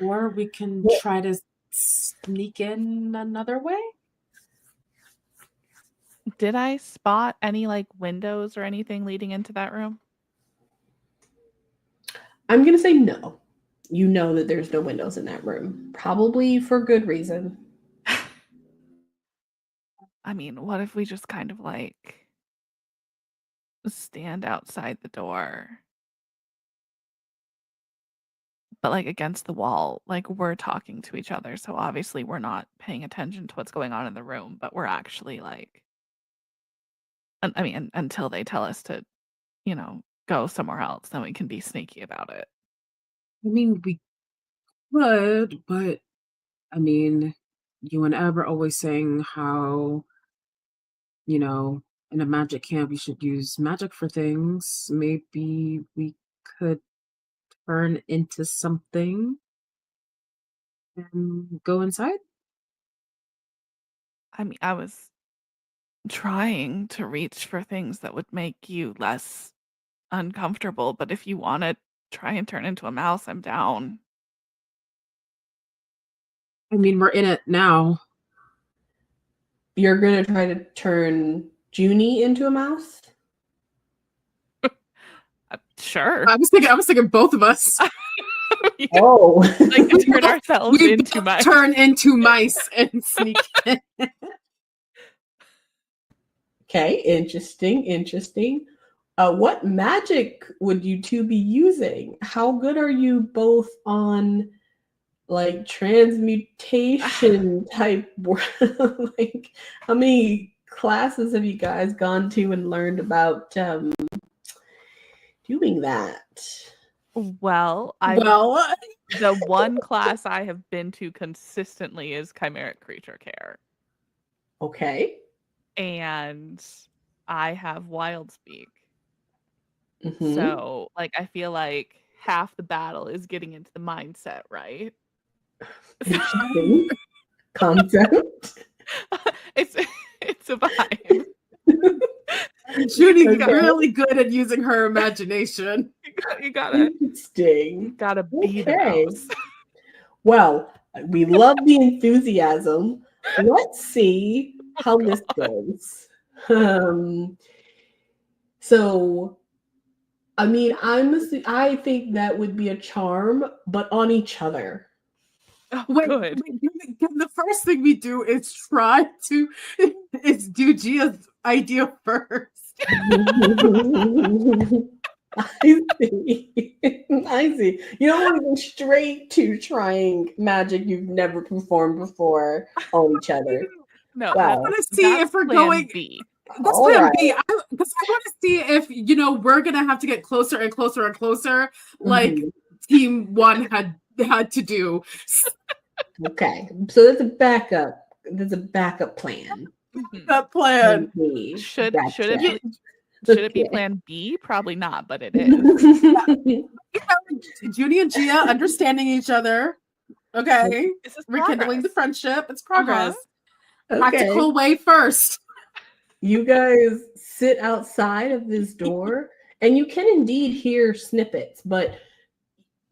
we can try to sneak in another way. Did I spot any like windows or anything leading into that room? I'm gonna say no. You know that there's no windows in that room, probably for good reason. I mean, what if we just kind of like stand outside the door, but like against the wall, like we're talking to each other. So obviously we're not paying attention to what's going on in the room, but we're actually like, I mean, until they tell us to, go somewhere else, then we can be sneaky about it. I mean, we could, but I mean, you and Ebb are always saying how, in a magic camp, you should use magic for things. Maybe we could turn into something and go inside. I mean, I was trying to reach for things that would make you less uncomfortable, but if you want to try and turn into a mouse, I'm down. I mean, we're in it now. You're gonna try to turn Juni into a mouse? Sure. I was thinking both of us. Oh, Like to turn ourselves We into mice. turn into mice and sneak in. okay, interesting. What magic would you two be using? How good are you both on like transmutation type work? Like, how many classes have you guys gone to and learned about doing that? Well, the one class I have been to consistently is Chimeric Creature Care. Okay. And I have Wild Speak. Mhm. So, like, I feel like half the battle is getting into the mindset, right? Interesting concept. It's a vibe. Judy's Okay. really good at using her imagination. You gotta Interesting. be the Okay. mouse. Well, we love the enthusiasm. Let's see how this goes. So, I mean, I think that would be a charm, but on each other. Oh, Wait, good. the first thing we do is try to do Gia's idea first. I see. I see. You don't want to go straight to trying magic you've never performed before on each other. No, Wow. I want to see if we're plan going. B. That's All plan right. B. Because I want to see if we're gonna have to get closer and closer and closer, like Team One had to do. Okay, so there's a backup. There's a backup plan. That plan. Should Gotcha. it be plan B? Probably not, but it is. Judy and Gia understanding each other. Okay. This is Rekindling the progress. friendship. It's progress. Okay. Practical way first. You guys sit outside of this door, and you can indeed hear snippets, but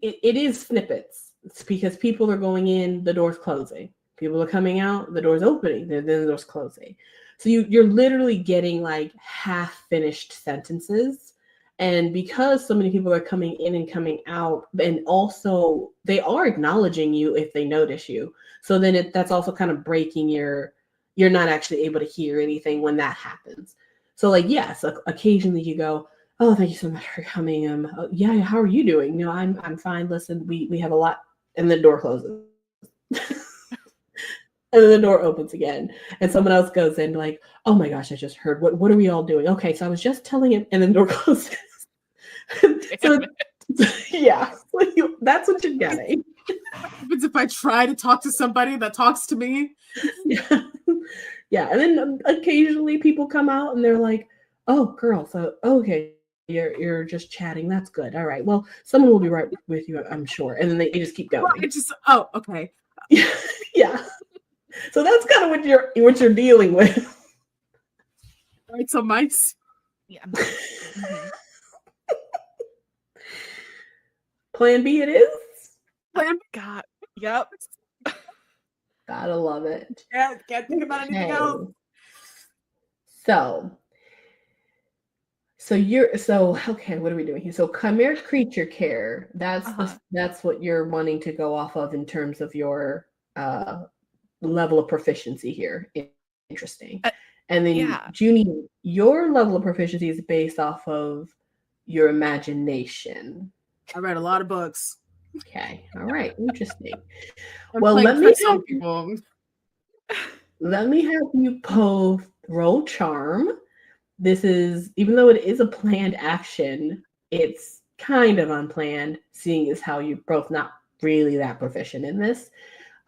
it is snippets. It's because people are going in, the door's closing. People are coming out, the door's opening, then the door's closing. So you're literally getting like half-finished sentences. And because so many people are coming in and coming out, and also they are acknowledging you if they notice you. So then that's also kind of breaking you're not actually able to hear anything when that happens. So like, yes, occasionally you go, oh, thank you so much for coming. Yeah, how are you doing? No, I'm fine. Listen, we have a lot, and the door closes. And then the door opens again, and someone else goes in like, oh my gosh, I just heard. What are we all doing? Okay, so I was just telling him, and then the door closes. So yeah, that's what you're getting. What happens if I try to talk to somebody that talks to me? Yeah, and then occasionally people come out and they're like, oh, girl, so okay, you're just chatting. That's good. All right, well, someone will be right with you, I'm sure. And then they just keep going. Well, okay. Yeah. So that's kind of what you're dealing with. All right, so mice. Yeah. Plan B it is. Plan B. God. Yep. Gotta love it. Yeah, can't think about anything else. So Okay, what are we doing here? So chimeric creature care, that's what you're wanting to go off of in terms of your level of proficiency here. Interesting. And then Yeah. Junie, your level of proficiency is based off of your imagination. I read a lot of books. Okay. All right. Interesting. I'm Well, playing for some people. Let me have you both roll charm. This is, even though it is a planned action, it's kind of unplanned, seeing as how you're both not really that proficient in this.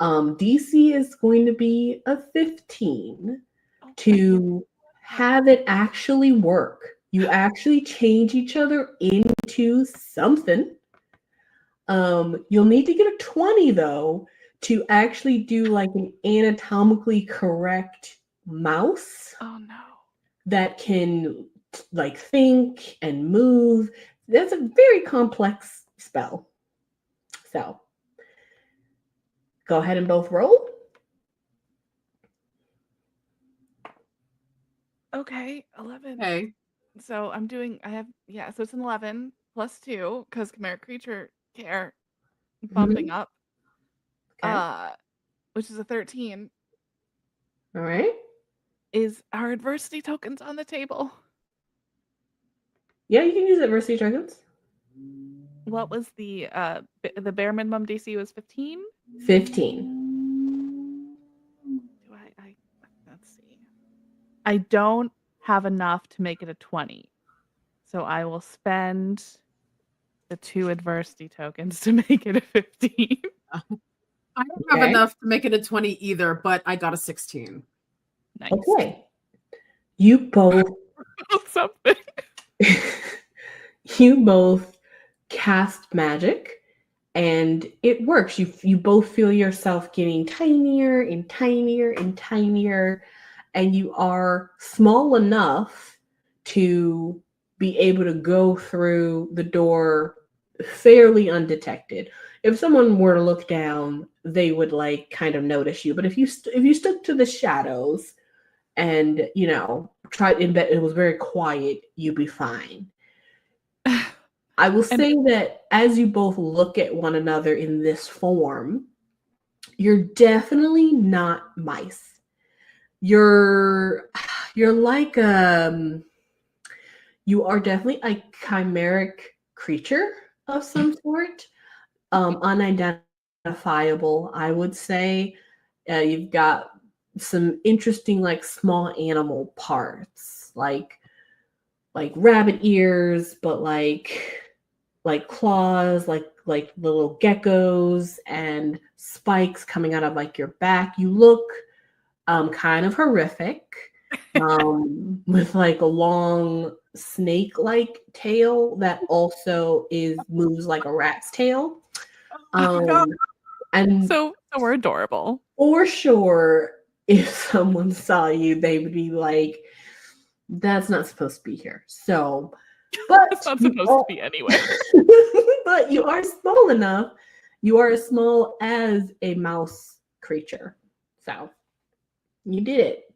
DC is going to be a 15 to have it actually work. You actually change each other into something. You'll need to get a 20 though to actually do like an anatomically correct mouse. Oh no. That can like think and move. That's a very complex spell. So go ahead and both roll. Okay, 11. Okay. So so it's an 11 plus 2 because chimeric creature care bumping up. Okay. Which is a 13. All right. Is our adversity tokens on the table? Yeah, you can use adversity tokens. What was the bare minimum DC was 15? 15. Let's see. I don't have enough to make it a 20. So I will spend the 2 adversity tokens to make it a 15. I don't have enough to make it a 20 either, but I got a 16. Nice. Okay. You both something. You both cast magic and it works. You both feel yourself getting tinier and tinier and tinier, and you are small enough to be able to go through the door fairly undetected. If someone were to look down, they would like kind of notice you. But if you stuck to the shadows and tried in bed, it was very quiet, you'd be fine. I will say that as you both look at one another in this form, you're definitely not mice. You're like you are definitely a chimeric creature of some sort, unidentifiable, I would say. You've got some interesting like small animal parts, like rabbit ears, but like claws, like little geckos and spikes coming out of like your back. You look kind of horrific, with like a long snake-like tail that also moves like a rat's tail. And so we're adorable. For sure, if someone saw you, they would be like, that's not supposed to be here. So, but it's not supposed to be anyway. But you are small enough. You are as small as a mouse creature. So you did it.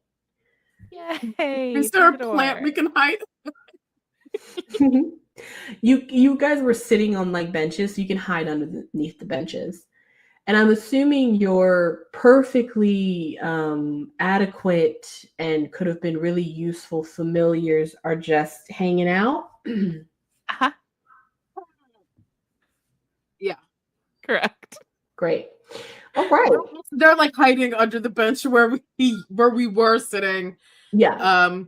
Yay. Is there a plant we can hide? You guys were sitting on like benches, so you can hide underneath the benches. And I'm assuming your perfectly adequate and could have been really useful familiars are just hanging out. Uh-huh. Yeah. Correct. Great. All right. They're like hiding under the bench where we were sitting. Yeah.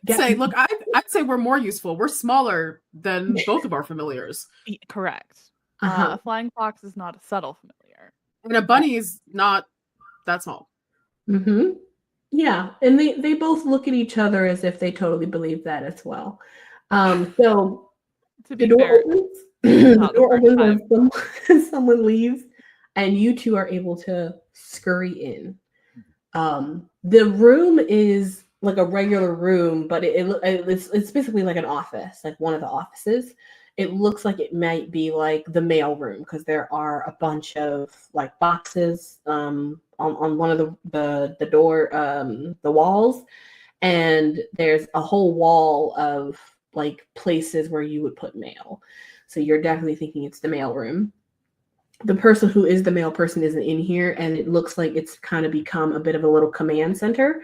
I'd say we're more useful. We're smaller than both of our familiars. Correct. Uh-huh. A flying fox is not a subtle familiar. And a bunny is not that small. Mm-hmm. Yeah. And they both look at each other as if they totally believe that as well. So to the be door fair, opens. The door opens and someone leaves, and you two are able to scurry in. The room is like a regular room, but it's basically like an office, like one of the offices. It looks like it might be like the mail room because there are a bunch of like boxes on one of the door the walls, And there's a whole wall of like places where you would put mail. So you're definitely thinking it's the mail room. The person who is the mail person isn't in here, and it looks like it's kind of become a bit of a little command center.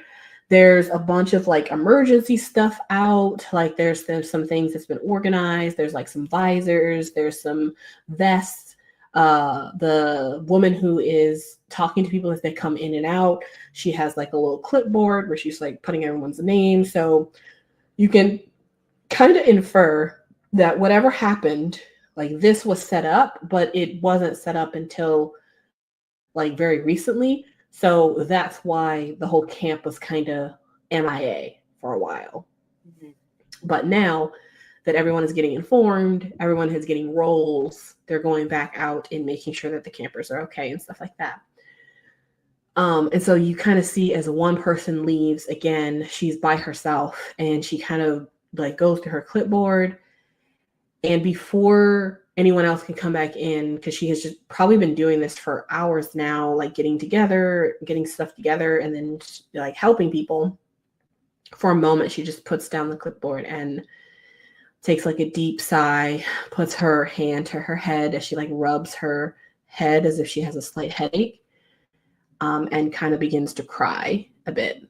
There's a bunch of like emergency stuff out. Like there's some things that's been organized. There's like some visors. There's some vests. The woman who is talking to people as they come in and out, she has like a little clipboard where she's like putting everyone's name. So you can kind of infer that whatever happened, like this was set up, but it wasn't set up until like very recently. So that's why the whole camp was kind of MIA for a while. Mm-hmm. But now that everyone is getting informed, everyone is getting roles, they're going back out and making sure that the campers are okay and stuff like that. And so you kind of see as one person leaves, again, she's by herself, and she kind of like goes to her clipboard. And before anyone else can come back in, because she has just probably been doing this for hours now, like getting together, getting stuff together, and then like helping people. For a moment, she just puts down the clipboard and takes like a deep sigh, puts her hand to her head as she like rubs her head as if she has a slight headache, and kind of begins to cry a bit.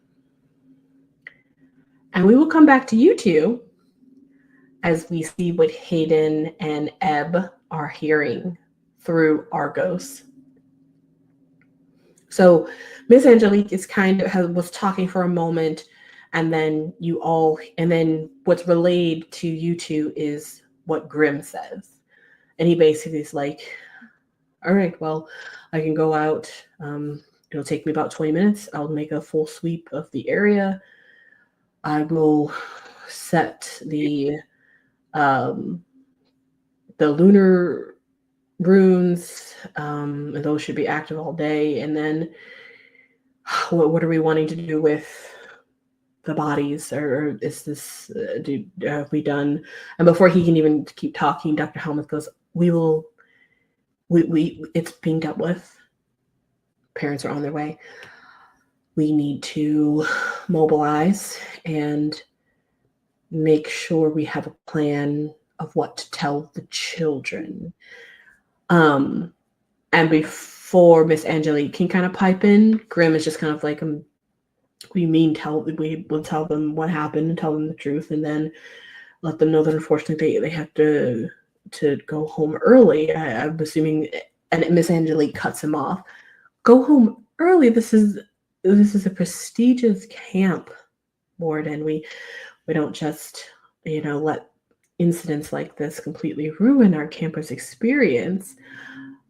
And we will come back to you two as we see what Hayden and Ebb are hearing through Argos. So Miss Angelique is was talking for a moment, and then what's relayed to you two is what Grimm says. And he basically is like, all right, well, I can go out. It'll take me about 20 minutes. I'll make a full sweep of the area. I will set the lunar runes, and those should be active all day. And then what are we wanting to do with the bodies, or is this have we done? And before he can even keep talking, Dr. Helmuth goes, it's being dealt with. Parents are on their way. We need to mobilize and make sure we have a plan of what to tell the children. And before Miss Angelique can kind of pipe in, Grimm is just kind of like, we will tell them what happened and tell them the truth, and then let them know that unfortunately they have to go home early. I'm assuming, and Miss Angelique cuts him off. Go home early. This is a prestigious camp, Warden. We don't just, let incidents like this completely ruin our campers' experience.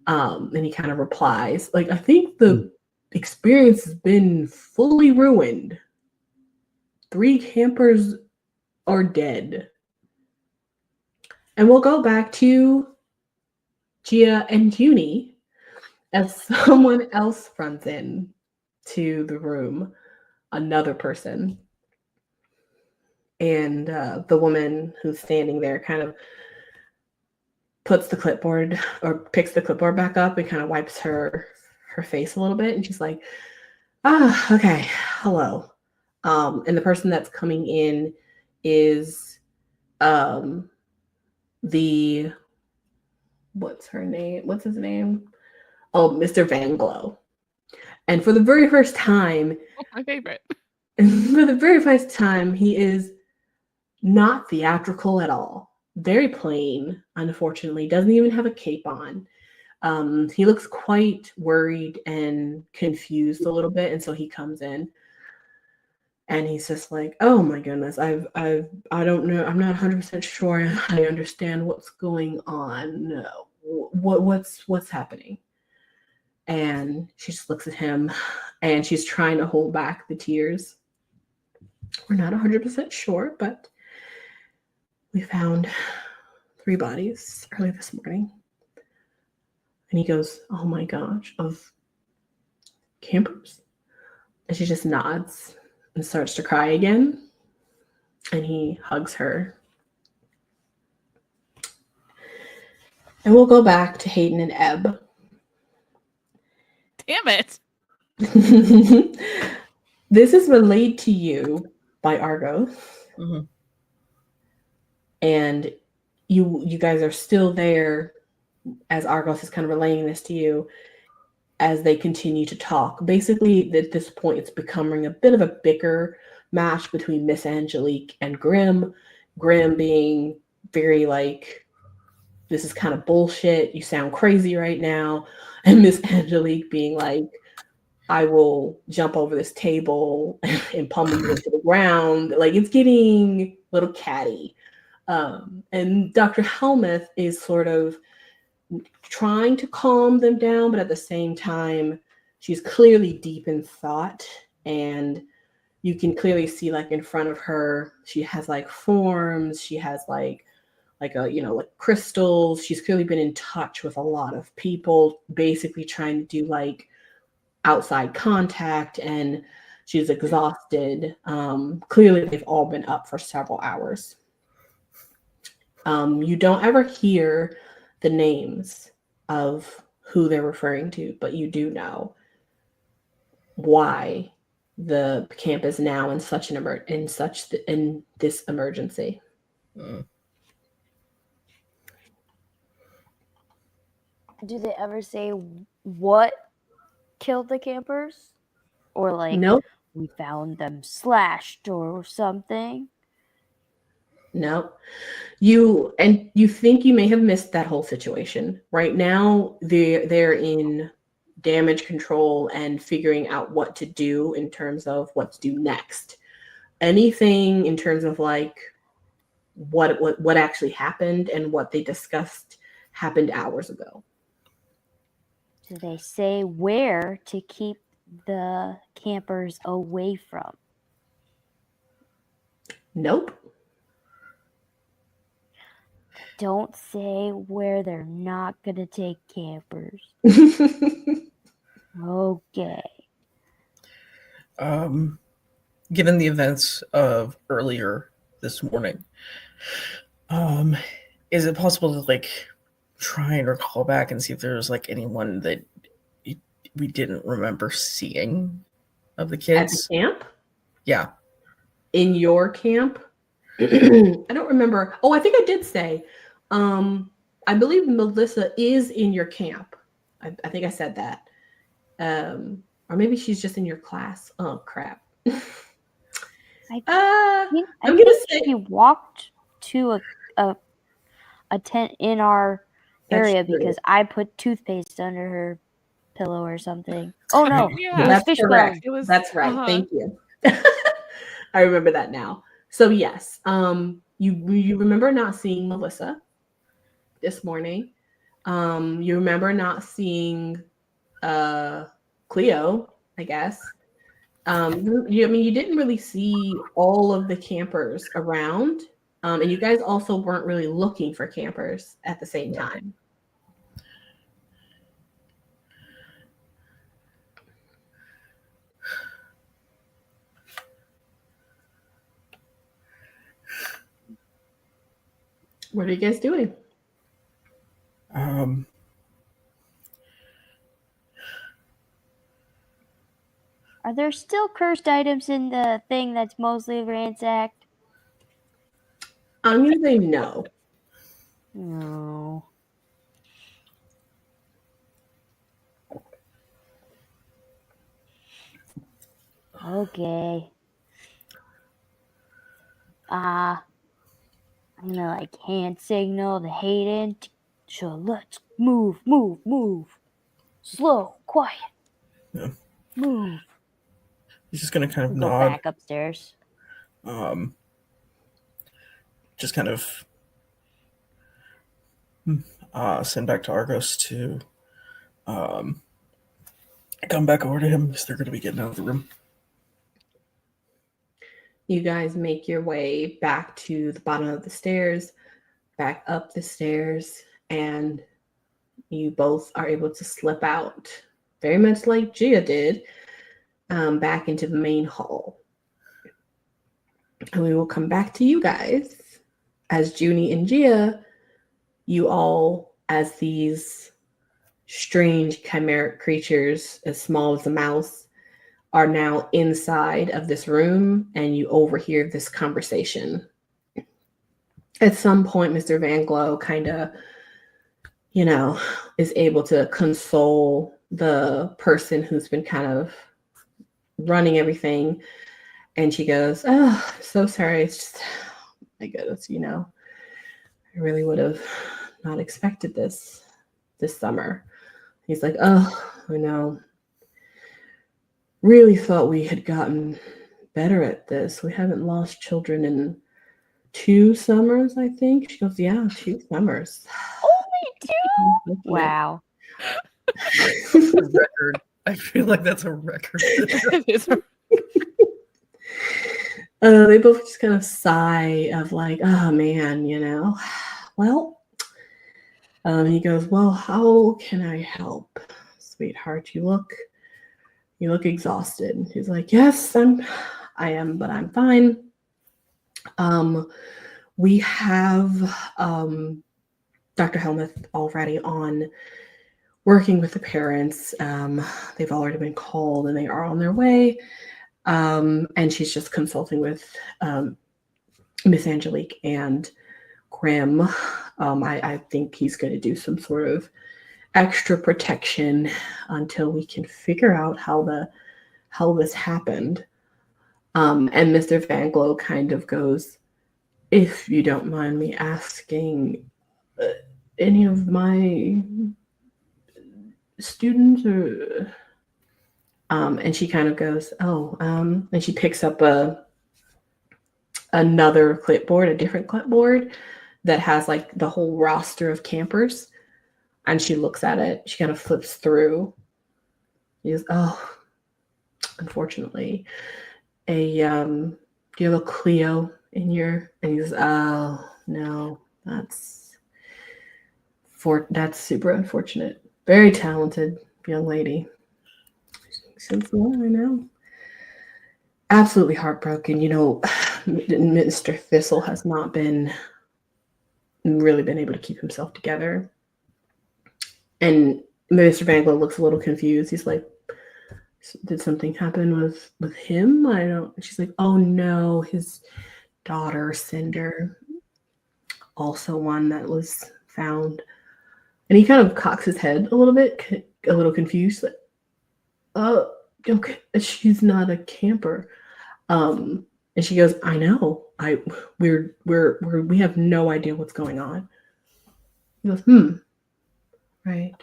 And he kind of replies, like, I think the experience has been fully ruined. 3 campers are dead. And we'll go back to Gia and Juni as someone else runs in to the room, another person. And the woman who's standing there kind of puts the clipboard, or picks the clipboard back up and kind of wipes her face a little bit. And she's like, okay, hello. And the person that's coming in is what's his name? Oh, Mr. Van Glow. And for the very first time, my favorite. For the very first time, he is not theatrical at all. Very plain, unfortunately. Doesn't even have a cape on. He looks quite worried and confused a little bit, and so he comes in, and he's just like, "Oh my goodness, I don't know. I'm not 100% sure I understand what's going on. No. What's happening?" And she just looks at him, and she's trying to hold back the tears. We're not 100% sure, but we found 3 bodies early this morning. And he goes, oh my gosh, of campers? And she just nods and starts to cry again. And he hugs her. And we'll go back to Hayden and Ebb. Damn it. This is relayed to you by Argo. Mm-hmm. And you guys are still there as Argos is kind of relaying this to you as they continue to talk. Basically, at this point, it's becoming a bit of a bicker match between Miss Angelique and Grimm. Grimm being very like, this is kind of bullshit. You sound crazy right now. And Miss Angelique being like, I will jump over this table and pummel you into the ground. Like, it's getting a little catty. And Dr. Helmuth is sort of trying to calm them down, but at the same time, she's clearly deep in thought. And you can clearly see, like, in front of her, she has like forms, she has like crystals. She's clearly been in touch with a lot of people, basically trying to do like outside contact, and she's exhausted. Clearly, they've all been up for several hours. You don't ever hear the names of who they're referring to, but you do know why the camp is now in such in this emergency. Do they ever say what killed the campers? Or like, Nope. we found them slashed or something? No. You think you may have missed that whole situation. Right now, they're in damage control and figuring out what to do in terms of what to do next. Anything in terms of like what actually happened and what they discussed happened hours ago. Do they say where to keep the campers away from? Nope. Don't say where they're not going to take campers. Okay. Given the events of earlier this morning, is it possible to like try and recall back and see if there's like anyone that we didn't remember seeing of the kids At the camp? Yeah. In your camp? I don't remember. Oh, I think I did say. I believe Melissa is in your camp. I think I said that. Or maybe she's just in your class. Oh crap. I think she walked to a tent in our area because I put toothpaste under her pillow or something. Oh no, Yeah. it was That's fish correct. bone. That's right. Thank you. I remember that now. So yes, you remember not seeing Melissa this morning. You remember not seeing Cleo, I guess. You didn't really see all of the campers around, and you guys also weren't really looking for campers at the same time. What are you guys doing? Are there still cursed items in the thing that's mostly ransacked? I'm gonna say no. No. Okay. I'm gonna like hand signal to Hayden. So let's move. Slow, quiet. Yeah. Move. He's just gonna kind of Go nod. back upstairs. Just kind of send back to Argos to come back over to him because they're going to be getting out of the room. You guys make your way back to the bottom of the stairs, back up the stairs, and you both are able to slip out, very much like Gia did, back into the main hall. And we will come back to you guys as Juni and Gia, you all, as these strange chimeric creatures as small as a mouse, are now inside of this room, and you overhear this conversation. At some point, Mr. Van Glow kind of, is able to console the person who's been kind of running everything. And she goes, "Oh, so sorry. It's just, my goodness, I really would have not expected this summer." He's like, "Oh, I know. Really thought we had gotten better at this. We haven't lost children in 2 summers, I think." She goes, "Yeah, 2 summers." Only 2? Wow. That's a record. I feel like that's a record. It is a- They both just kind of sigh of like, "Oh man, well." He goes, "Well, how can I help, sweetheart? You look exhausted." He's like, "Yes, I am, but I'm fine. We have Dr. Helmuth already on working with the parents. They've already been called and they are on their way. And she's just consulting with Miss Angelique and Grim. I think he's going to do some sort of extra protection until we can figure out how this happened." And Mr. Van Glow kind of goes, "If you don't mind me asking, any of my students or..." And she kind of goes, "Oh," and she picks up another clipboard, a different clipboard that has like the whole roster of campers. And she looks at it. She kind of flips through. She goes, "Oh, unfortunately, do you have a Cleo in your..." And he goes, "Oh no, that's super unfortunate. Very talented young lady." Since I know. Absolutely heartbroken. Mr. Thistle has not really been able to keep himself together. And Mr. Van Glow looks a little confused. He's like, "Did something happen with him?" I don't. She's like, "Oh no, his daughter Cinder, also one that was found." And he kind of cocks his head a little bit, a little confused. Like, okay, she's not a camper. And she goes, "I know. We have no idea what's going on." He goes, "Right.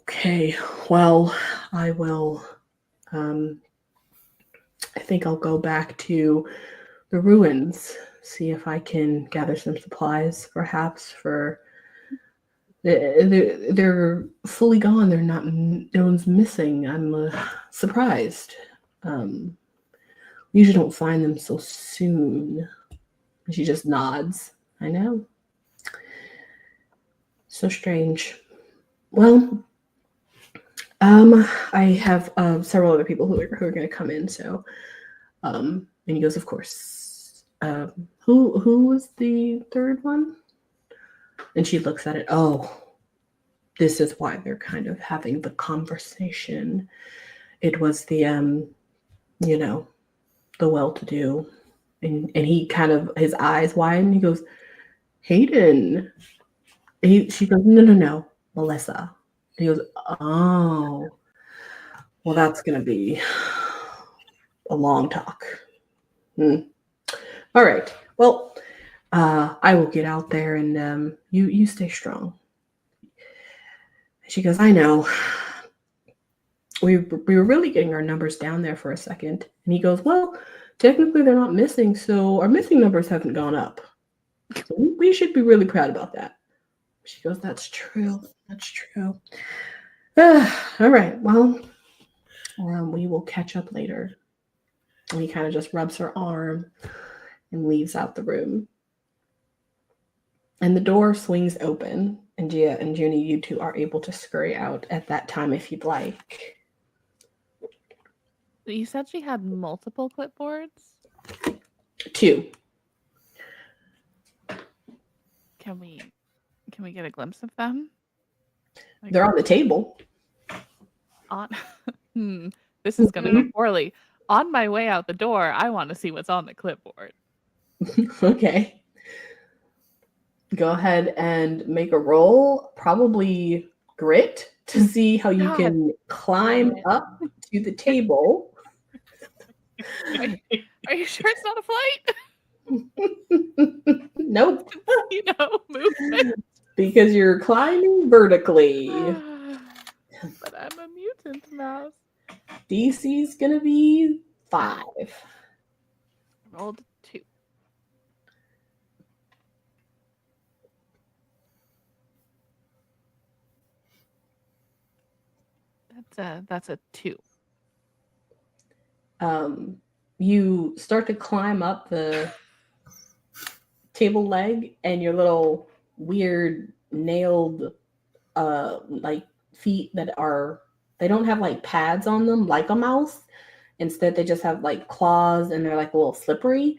Okay. Well, I will. I think I'll go back to the ruins, see if I can gather some supplies, perhaps for..." They're fully gone. They're not. No one's missing. I'm surprised. Usually don't find them so soon." And she just nods. "I know. So strange. Well, I have several other people who are going to come in. So, and he goes, "Of course. Who was the third one?" And she looks at it. "Oh, this is why they're kind of having the conversation. It was the the well-to-do." And he kind of, his eyes widen. He goes, "Hayden." She goes, No, Melissa." He goes, "Oh, well, that's going to be a long talk. All right. Well, I will get out there and you stay strong." She goes, "I know. We were really getting our numbers down there for a second." And he goes, "Well, technically they're not missing, so our missing numbers haven't gone up. So we should be really proud about that." She goes, "That's true. That's true. All right. Well, we will catch up later." And he kind of just rubs her arm and leaves out the room. And the door swings open, and Gia and Juni, you two are able to scurry out at that time if you'd like. You said she had multiple clipboards. 2. Can we get a glimpse of them? They're on the table. On This is going to go poorly. On my way out the door, I want to see what's on the clipboard. Okay. Go ahead and make a roll, probably grit, to see how you can climb up to the table. Are you sure it's not a flight? Nope. Movement. Because you're climbing vertically. But I'm a mutant mouse. DC's gonna be 5. Rolled 2. That's a 2. You start to climb up the table leg, and your little weird nailed like feet that they don't have like pads on them like a mouse. Instead, they just have like claws, and they're like a little slippery,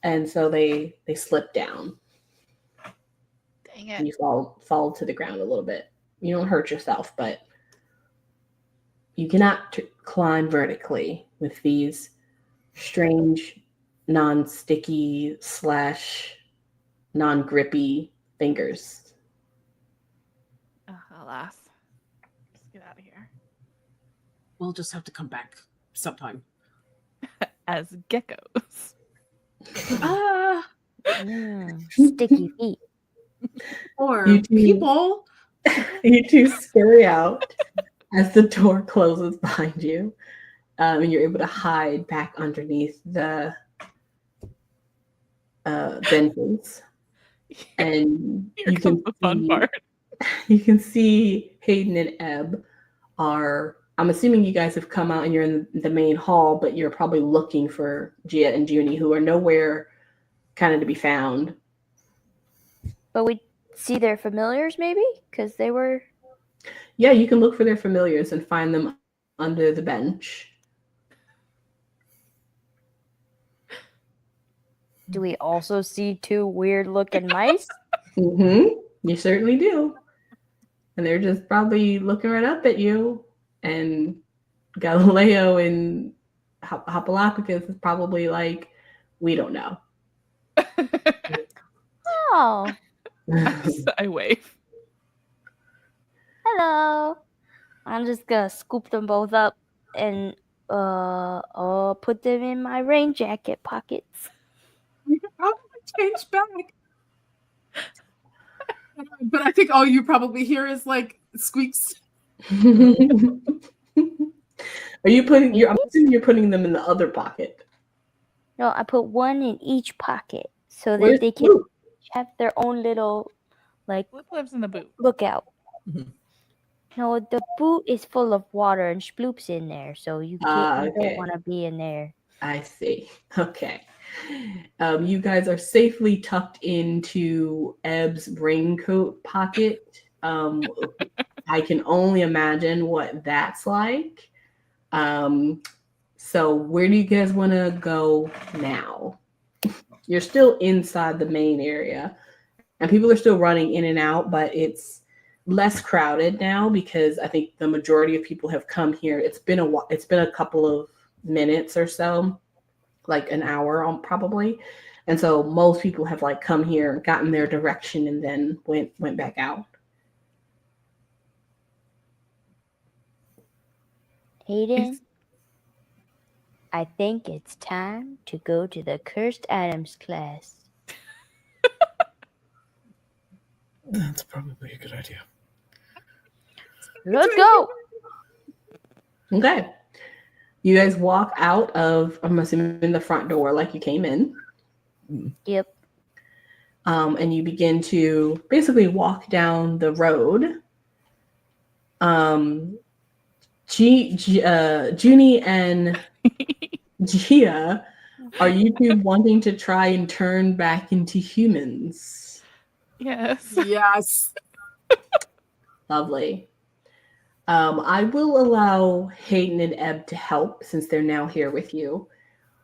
and so they slip down. Dang it. And you fall to the ground a little bit. You don't hurt yourself, but you cannot climb vertically with these strange, non-sticky / non-grippy fingers. Alas. Let's get out of here. We'll just have to come back sometime. As geckos. Sticky feet. Or You two- people. You two scurry out as the door closes behind you, and you're able to hide back underneath the benches. And Here comes the fun part. You can see Hayden and Ebb are. I'm assuming you guys have come out and you're in the main hall, but you're probably looking for Gia and Juni, who are nowhere kind of to be found. But we see their familiars, maybe? Because they were... Yeah, you can look for their familiars and find them under the bench. Do we also see 2 weird-looking mice? Mm-hmm. You certainly do. And they're just probably looking right up at you. And Galileo and Hopalopicus is probably like, we don't know. Oh, I wave. hello. I'm just gonna scoop them both up and put them in my rain jacket pockets. You could probably change back. But I think all you probably hear is like squeaks. Are you putting? I'm assuming you're putting them in the other pocket. No, I put one in each pocket so that Where's they can Blue? have their own little Flip lives in the boot. lookout. Mhm. No, the boot is full of water and Sploop's in there, so you can't. You okay. don't want to be in there. I see. Okay. You guys are safely tucked into Ebb's raincoat pocket. I can only imagine what that's like. So where do you guys want to go now? You're still inside the main area, and people are still running in and out, but it's less crowded now because I think the majority of people have come here. It's been a couple of minutes or so, like an hour probably. And so most people have like come here, gotten their direction, and then went back out. Hayden, I think it's time to go to the Cursed Items class. That's probably a good idea. Let's go. Okay. You guys walk out of, I'm assuming, the front door like you came in. Yep. And you begin to basically walk down the road. Juni and Gia, are you two wanting to try and turn back into humans? Yes. Yes. Lovely. I will allow Hayden and Ebb to help since they're now here with you,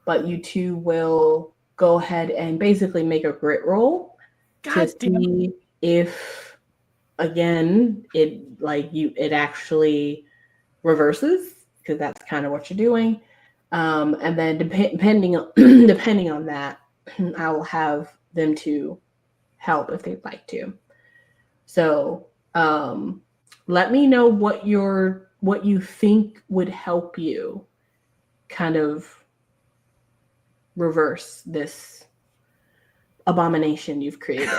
but you two will go ahead and basically make a grit roll to see if, again, it actually reverses because that's kind of what you're doing. And then depending on that, I will have them to help if they'd like to. So let me know what you think would help you kind of reverse this abomination you've created.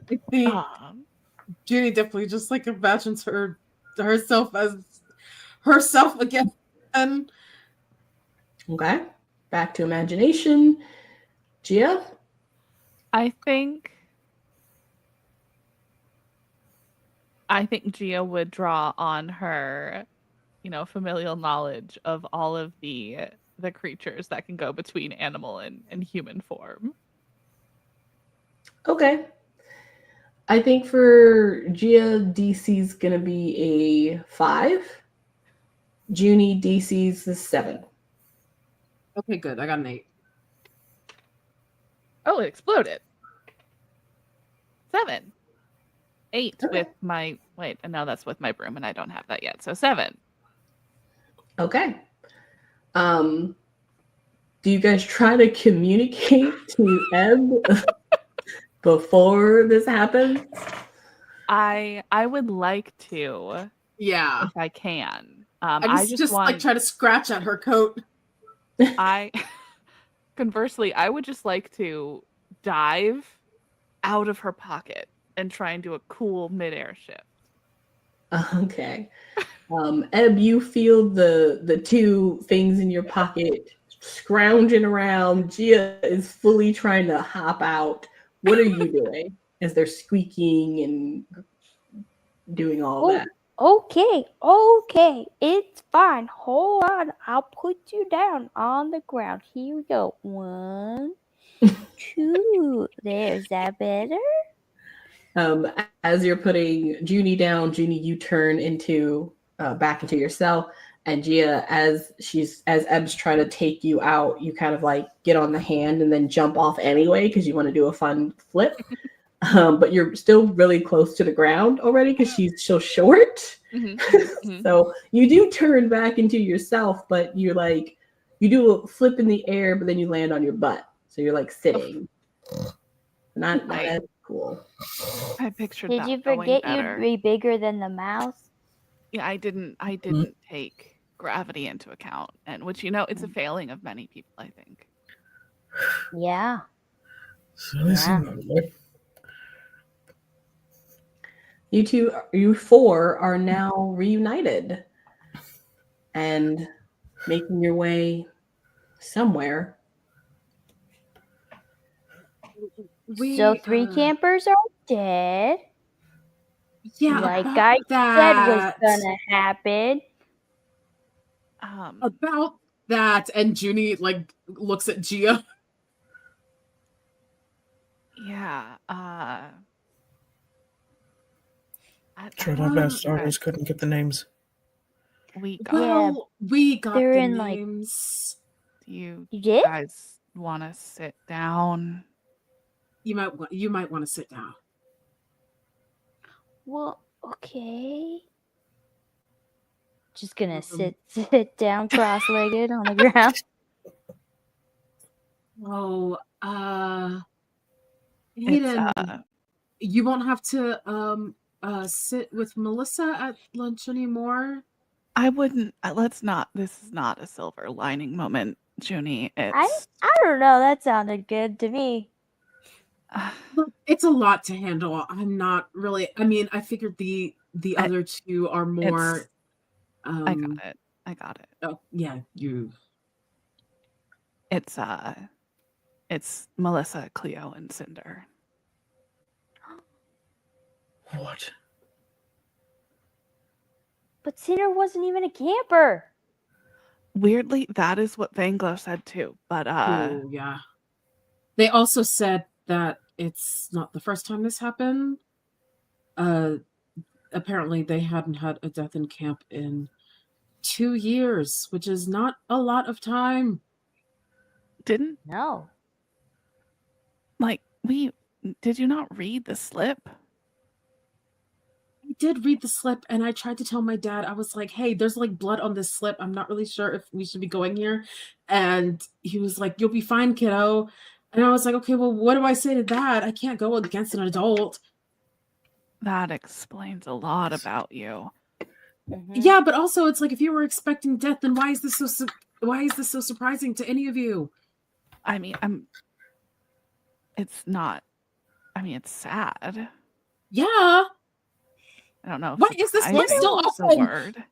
I think Juni definitely just like imagines herself as herself again. And Okay, back to imagination. Gia? I think Gia would draw on her, familial knowledge of all of the creatures that can go between animal and human form. Okay. I think for Gia, DC's gonna be a 5. Juni, DC's a 7. okay, good. I got an 8. Oh, it exploded. 7. 8 Okay. with my no, that's with my broom, and I don't have that yet. So 7. Okay. Do you guys try to communicate to Ebb before this happens? I would like to, Yeah. if I can. I just want like try to scratch at her coat. Conversely, I would just like to dive out of her pocket and try and do a cool midair shift. Okay. Ebb, you feel the two things in your pocket scrounging around. Gia is fully trying to hop out. What are you doing as they're squeaking and doing all that? Okay, it's fine. Hold on, I'll put you down on the ground. Here we go. 1, 2. There's that better? As you're putting Juni down, Juni, you turn into back into yourself, and Gia, as Ebb's trying to take you out, you kind of like get on the hand and then jump off anyway because you want to do a fun flip. But you're still really close to the ground already because she's so short. Mm-hmm. So you do turn back into yourself, but you do a flip in the air, but then you land on your butt. So you're like sitting. Not as cool. I pictured Did that you going forget better. you'd be bigger than the mouse? Yeah, I didn't take gravity into account, and which it's a failing of many people, I think. Yeah. So yeah. You 4 are now reunited and making your way somewhere. So 3 campers are dead. Yeah, like I said was gonna happen. About that, and Juni like looks at Gia. Yeah. Tried our best. Ours couldn't get the names. We got they're the in names. Do you did? guys want to sit down? You might want to sit down. Well, okay. Just gonna sit down cross-legged on the ground. Oh, Hayden, you won't have to sit with Melissa at lunch anymore. I wouldn't. Let's not. This is not a silver lining moment, Juni. I don't know. That sounded good to me. Look, it's a lot to handle. I'm not really. I mean, I figured the other two are more. I got it. Oh yeah, you. It's Melissa, Cleo, and Cinder. What? But Cinder wasn't even a camper. Weirdly, that is what Vanglo said too. But oh, yeah. They also said that it's not the first time this happened. Apparently they hadn't had a death in camp in 2 years, which is not a lot of time. Didn't? No. Like, did you not read the slip? I did read the slip, and I tried to tell my dad. I was like, hey, there's like blood on this slip. I'm not really sure if we should be going here. And he was like, you'll be fine, kiddo. And I was like, okay, well, what do I say to that? I can't go against an adult. That explains a lot about you. Mhm. Yeah, but also it's like, if you were expecting death, then why is this so surprising to any of you? I mean, it's not. I mean, it's sad. Yeah. I don't know. If Why is this book surprising still is a open? word.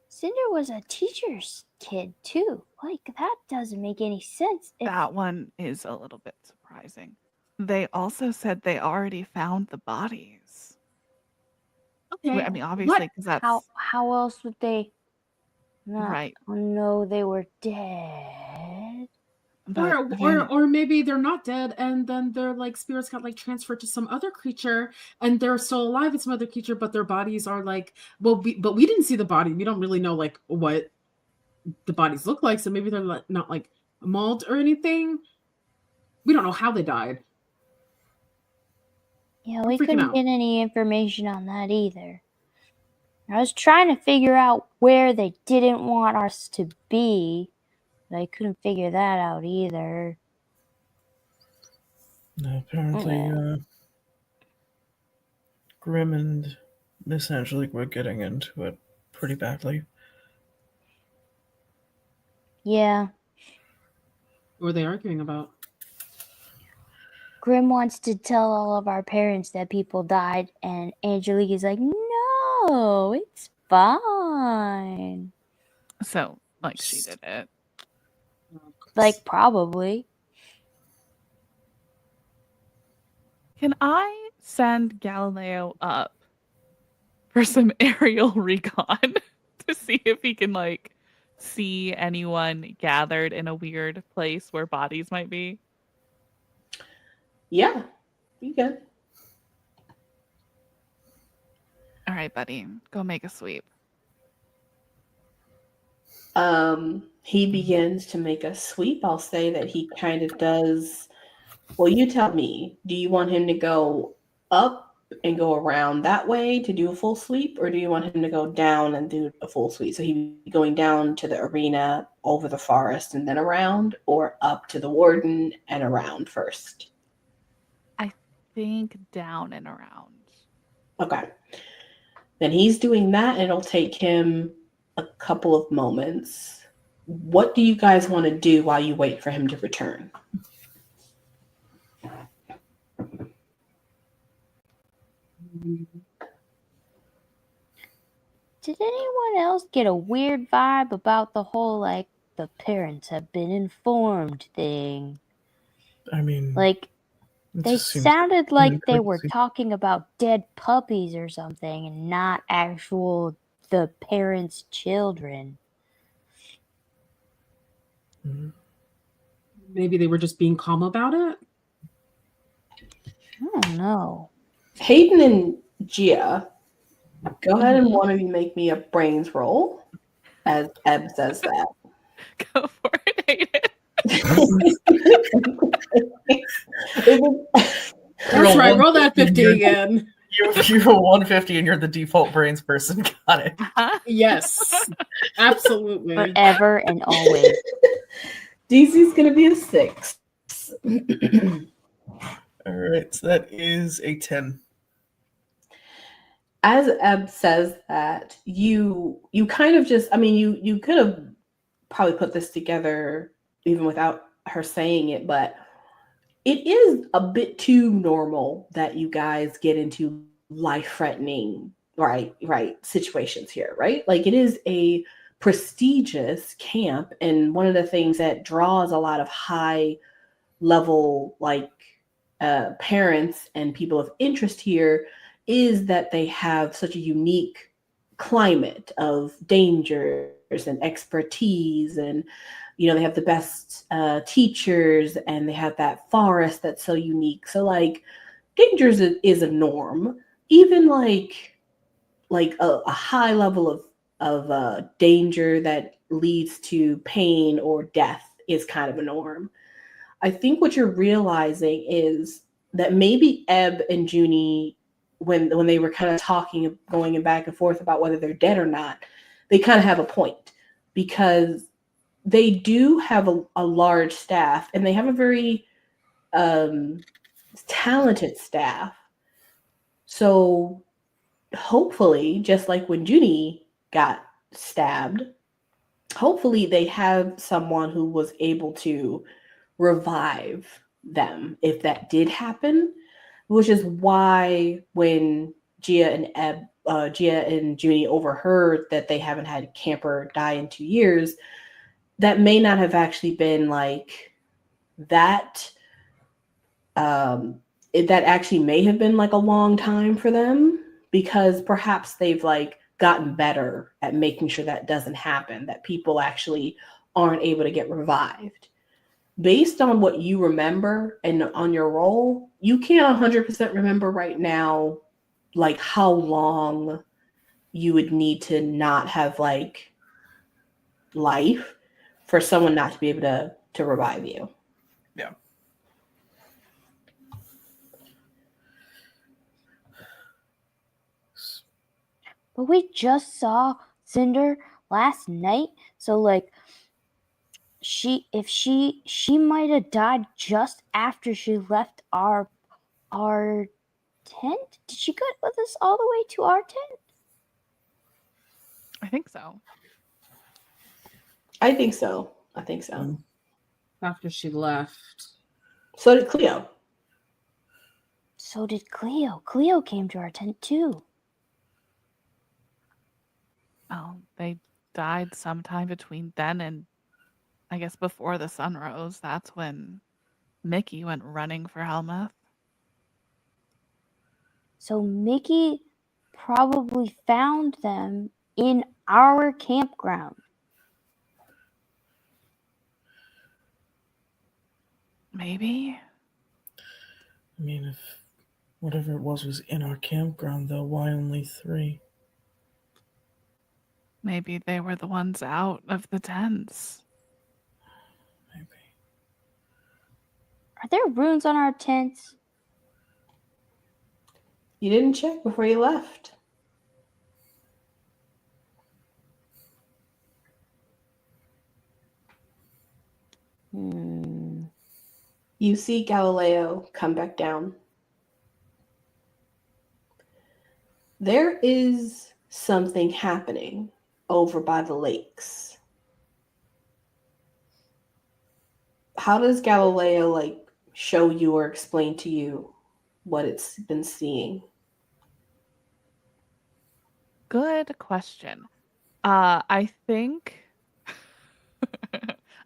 Cinder was a teacher's kid too. Like, that doesn't make any sense. That one is a little bit surprising. They also said they already found the bodies. Okay. I mean, obviously, because that's How else would they not right. know they were dead? But then, Or maybe they're not dead, and then their like spirits got like transferred to some other creature, and they're still alive in some other creature, but their bodies are like, but we didn't see the body. We don't really know like what the bodies look like, so maybe they're not like mauled or anything. We don't know how they died. Yeah, I'm we freaking couldn't out. get any information on that either. I was trying to figure out where they didn't want us to be, but I couldn't figure that out either. No, apparently, Yeah. Grim and Miss Angelique were getting into it pretty badly. Yeah, What were they arguing about? Grim wants to tell all of our parents that people died, and Angelique is like, no, it's fine. so like she did it. Like, probably. Can I send Galileo up for some aerial recon to see if he can like see anyone gathered in a weird place where bodies might be? Yeah, you good. All right, buddy, go make a sweep. He begins to make a sweep. I'll say that he kind of does. Well, you tell me. Do you want him to go up and go around that way to do a full sweep, or do you want him to go down and do a full sweep? So he'd be going down to the arena, over the forest, and then around, or up to the warden and around first? I think down and around. Okay. Then he's doing that, and it'll take him a couple of moments. What do you guys want to do while you wait for him to return? Did anyone else get a weird vibe about the whole, like, the parents have been informed thing? I mean, Like, it they just seems sounded like they were crazy. talking about dead puppies or something and not actual the parents' children. Mhm. Maybe they were just being calm about it. I don't know. Hayden and Gia, go ahead and one of you make me a brains roll, as Ebb says that. Go for it, Hayden. That's right. Roll that 50 again. You roll 150 and you're the default brains person. Got it. Yes, absolutely. Forever and always. DC's gonna be a 6. All right, so that is a 10. As Ebb says that, you kind of just, I mean, you could have probably put this together even without her saying it, but it is a bit too normal that you guys get into life-threatening, right, situations here, right? Like, it is a prestigious camp, and one of the things that draws a lot of high level, like, parents and people of interest here is that they have such a unique climate of dangers and expertise, and they have the best teachers, and they have that forest that's so unique. So like, dangers is a norm. Even like a high level of danger that leads to pain or death is kind of a norm. I think what you're realizing is that maybe Ebb and Juni, when they were kind of talking, going back and forth about whether they're dead or not, they kind of have a point, because they do have a large staff, and they have a very talented staff. So hopefully, just like when Juni got stabbed, hopefully they have someone who was able to revive them if that did happen, which is why when Gia and Juni overheard that they haven't had a camper die in 2 years, that may not have actually been like that. That actually may have been like a long time for them, because perhaps they've like gotten better at making sure that doesn't happen, that people actually aren't able to get revived. Based on what you remember and on your role, you can't 100% remember right now like how long you would need to not have like life for someone not to be able to revive you. Yeah. But we just saw Cinder last night, so like she might have died just after she left our tent. Did she go with us all the way to our tent? I think so. I think so. After she left. So did Cleo. So did Cleo. Cleo came to our tent too. Oh, they died sometime between then and I guess before the sun rose. That's when Mickey went running for Helmuth. So Mickey probably found them in our campground. Maybe. I mean, if whatever it was in our campground, though, why only 3? Maybe they were the ones out of the tents. Maybe. Are there runes on our tents? You didn't check before you left. You see Galileo come back down. There is something happening over by the lakes. How does Galileo like show you or explain to you what it's been seeing? Good question. I think.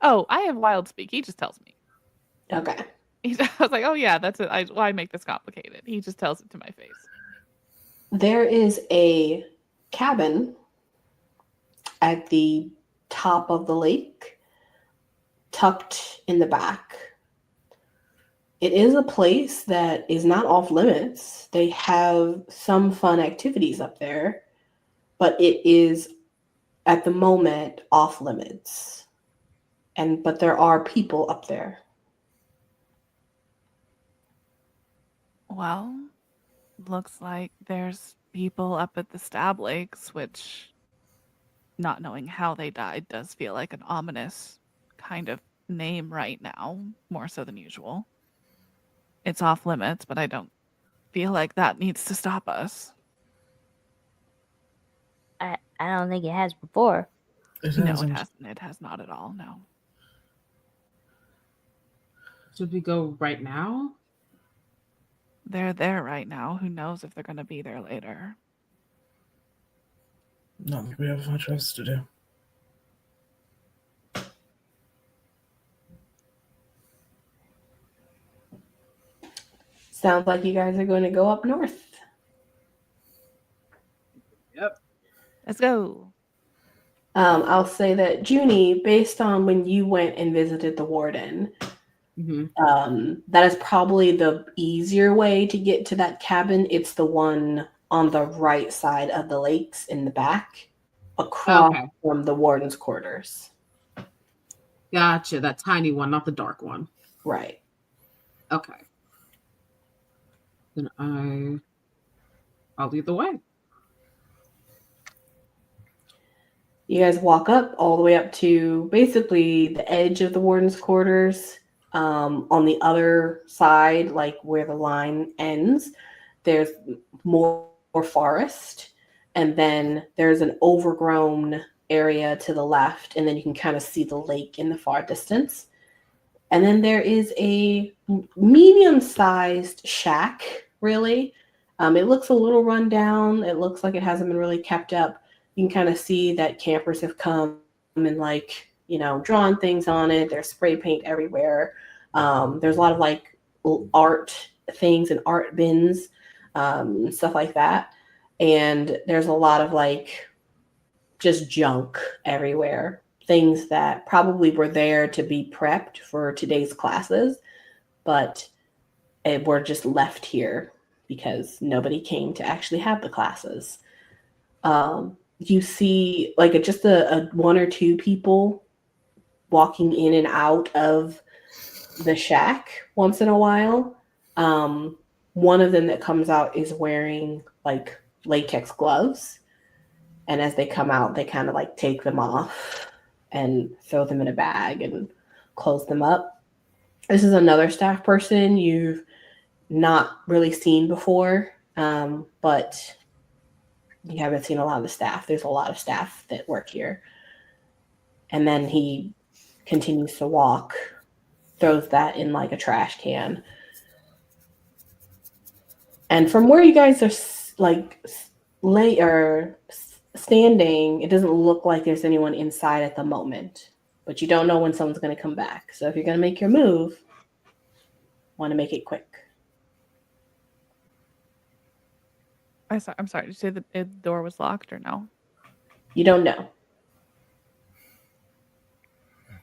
Oh, I have wild speak. He just tells me. Okay. I was like, oh yeah, that's it. Why make this complicated? He just tells it to my face. There is a cabin at the top of the lake, tucked in the back. It is a place that is not off limits. They have some fun activities up there, but it is at the moment off limits. But there are people up there. Well, looks like there's people up at the Stab Lakes, which, not knowing how they died, does feel like an ominous kind of name right now, more so than usual. It's off limits, but I don't feel like that needs to stop us. I don't think it has before. No, it hasn't. It has not at all, no. Should we go right now? They're there right now. Who knows if they're going to be there later? Not like we have much else to do. Sounds like you guys are going to go up north. Yep. Let's go. I'll say that Juni, based on when you went and visited the warden, that is probably the easier way to get to that cabin. It's the one on the right side of the lakes in the back, across from the warden's quarters. Gotcha. That tiny one, not the dark one. Right. Okay. Then I'll lead the way. You guys walk up all the way up to basically the edge of the warden's quarters. On the other side, like where the line ends, there's more forest. And then there's an overgrown area to the left. And then you can kind of see the lake in the far distance. And then there is a medium-sized shack, really. It looks a little run down. It looks like it hasn't been really kept up. You can kind of see that campers have come and drawn things on it. There's spray paint everywhere. There's a lot of art things and art bins, stuff like that. And there's a lot of just junk everywhere. Things that probably were there to be prepped for today's classes, but were just left here because nobody came to actually have the classes. You see just a one or two people walking in and out of the shack once in a while. One of them that comes out is wearing latex gloves. And as they come out, they kind of take them off and throw them in a bag and close them up. This is another staff person you've not really seen before, but you haven't seen a lot of the staff. There's a lot of staff that work here. And then he continues to walk, throws that in a trash can. And from where you guys are standing, it doesn't look like there's anyone inside at the moment. But you don't know when someone's going to come back. So if you're going to make your move, want to make it quick. I'm sorry. Did you say the door was locked or no? You don't know.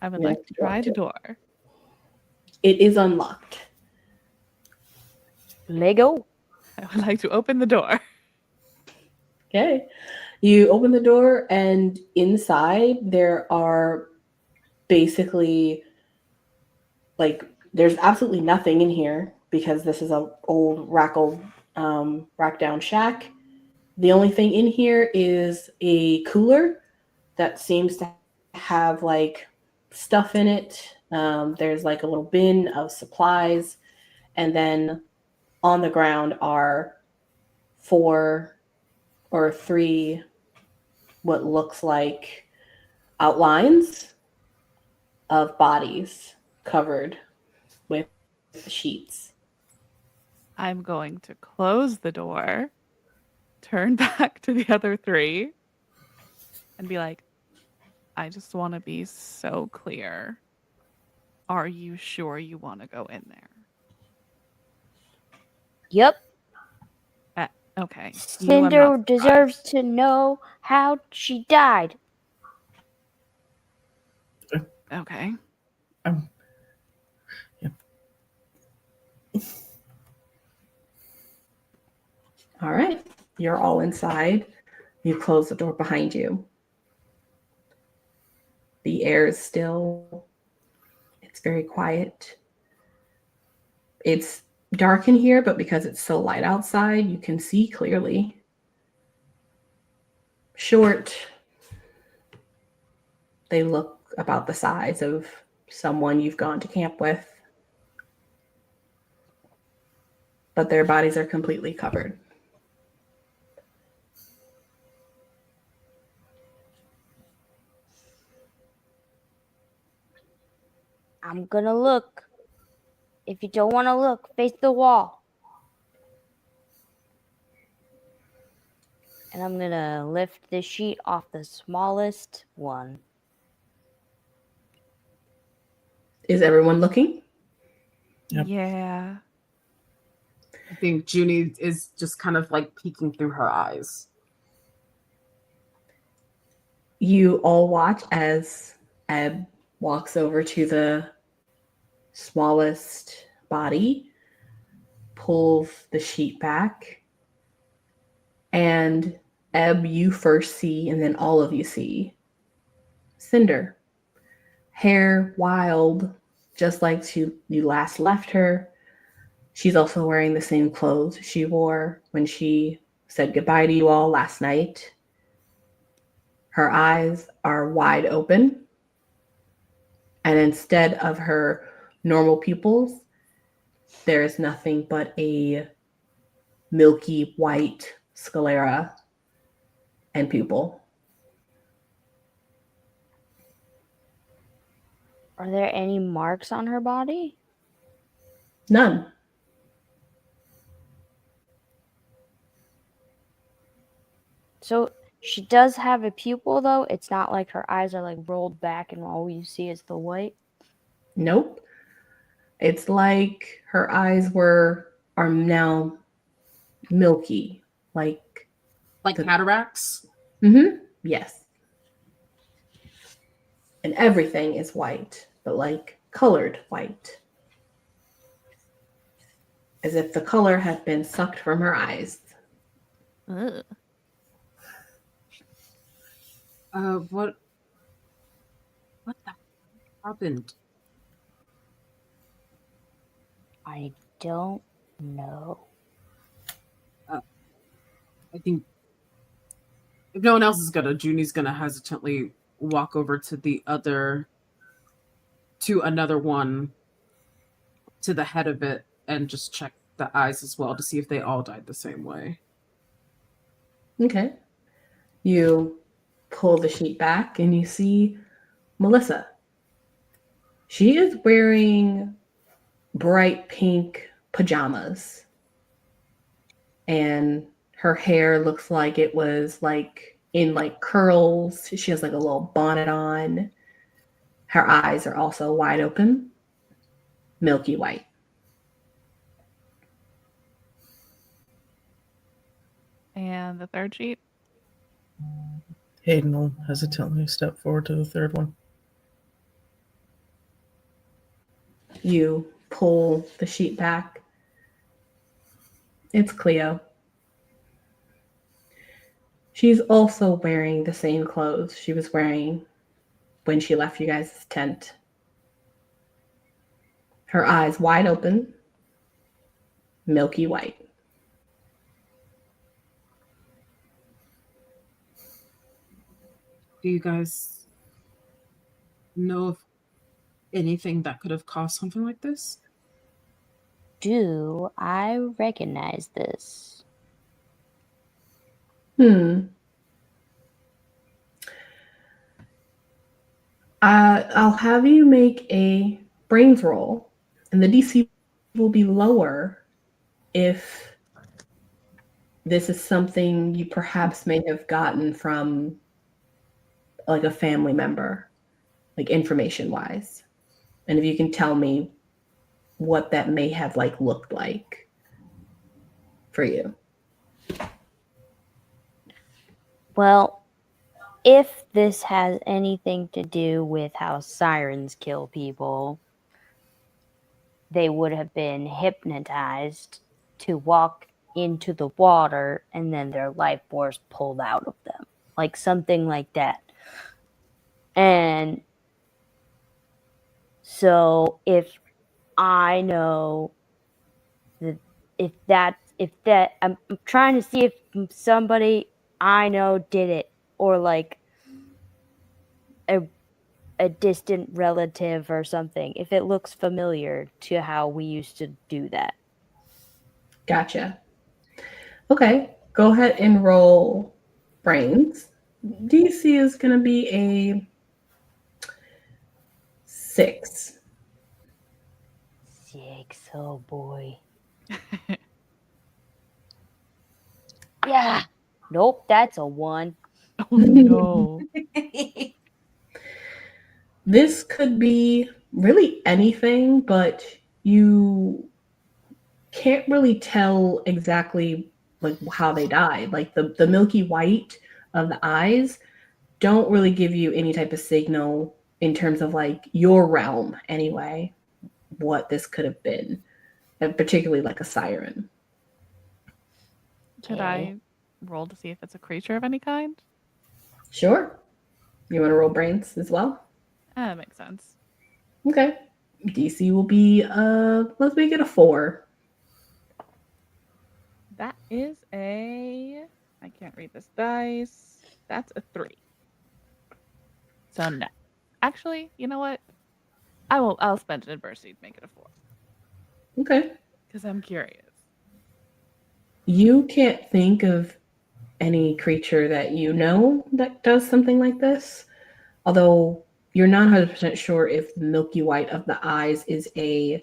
I would like to try the door. It is unlocked. Lego. I would like to open the door. Okay. You open the door, and inside there are basically there's absolutely nothing in here because this is an old rack down shack. The only thing in here is a cooler that seems to have stuff in it. There's a little bin of supplies, and then on the ground are 4 or 3 what looks like outlines of bodies covered with sheets. I'm going to close the door, turn back to the other 3, and be like, I just want to be so clear. Are you sure you want to go in there? Yep. Okay. Cinder deserves to know how she died. Okay. Yep. All right. You're all inside. You close the door behind you. The air is still. It's very quiet. It's dark in here, but because it's so light outside, you can see clearly. Short. They look about the size of someone you've gone to camp with. But their bodies are completely covered. I'm gonna look. If you don't want to look, face the wall. And I'm gonna lift the sheet off the smallest one. Is everyone looking? Yep. Yeah. I think Juni is just kind of peeking through her eyes. You all watch as Ebb walks over to the smallest body, pulls the sheet back, and Ebb, you first see, and then all of you see Cinder. Hair wild, just like you last left her. She's also wearing the same clothes she wore when she said goodbye to you all last night. Her eyes are wide open. And instead of her normal pupils, there is nothing but a milky white sclera and pupil. Are there any marks on her body? None. So she does have a pupil, though. It's not like her eyes are like rolled back and all you see is the white. Nope. It's like her eyes are now milky, like cataracts. Yes. And everything is white, but like colored white, as if the color had been sucked from her eyes. Ugh. What the happened? I don't know. I think if no one else is gonna, Juni's gonna hesitantly walk over to another one, to the head of it, and just check the eyes as well to see if they all died the same way. Okay. You pull the sheet back and you see Melissa. She is wearing bright pink pajamas. And her hair looks like it was like in like curls. She has like a little bonnet on. Her eyes are also wide open, milky white. And the third sheet? Hayden will hesitantly step forward to the third one. You pull the sheet back. It's Cleo. She's also wearing the same clothes she was wearing when she left you guys' tent. Her eyes wide open, milky white. Do you guys know of anything that could have caused something like this? Do I recognize this? I'll have you make a brains roll, and the DC will be lower if this is something you perhaps may have gotten from like a family member, like information-wise. And if you can tell me what that may have like looked like for you. Well, if this has anything to do with how sirens kill people, they would have been hypnotized to walk into the water and then their life force pulled out of them. Like something like that. And so if I know that I'm trying to see if somebody I know did it, or like a distant relative or something, if it looks familiar to how we used to do that. Gotcha. Okay, go ahead and roll brains. DC is going to be a 6. 6, oh boy. Yeah. Nope, that's a 1. Oh no. This could be really anything, but you can't really tell exactly like how they died. Like the milky white of the eyes don't really give you any type of signal in terms of like your realm anyway, what this could have been, and particularly like a siren. Should I roll to see if it's a creature of any kind? Sure. You want to roll brains as well? That makes sense. Okay. DC will be let's make it a 4. That is I can't read this dice. That's a 3. So no. Actually, you know what? I'll spend an adversity to make it a 4. Okay. Because I'm curious. You can't think of any creature that you know that does something like this, although you're not 100% sure if the milky white of the eyes is a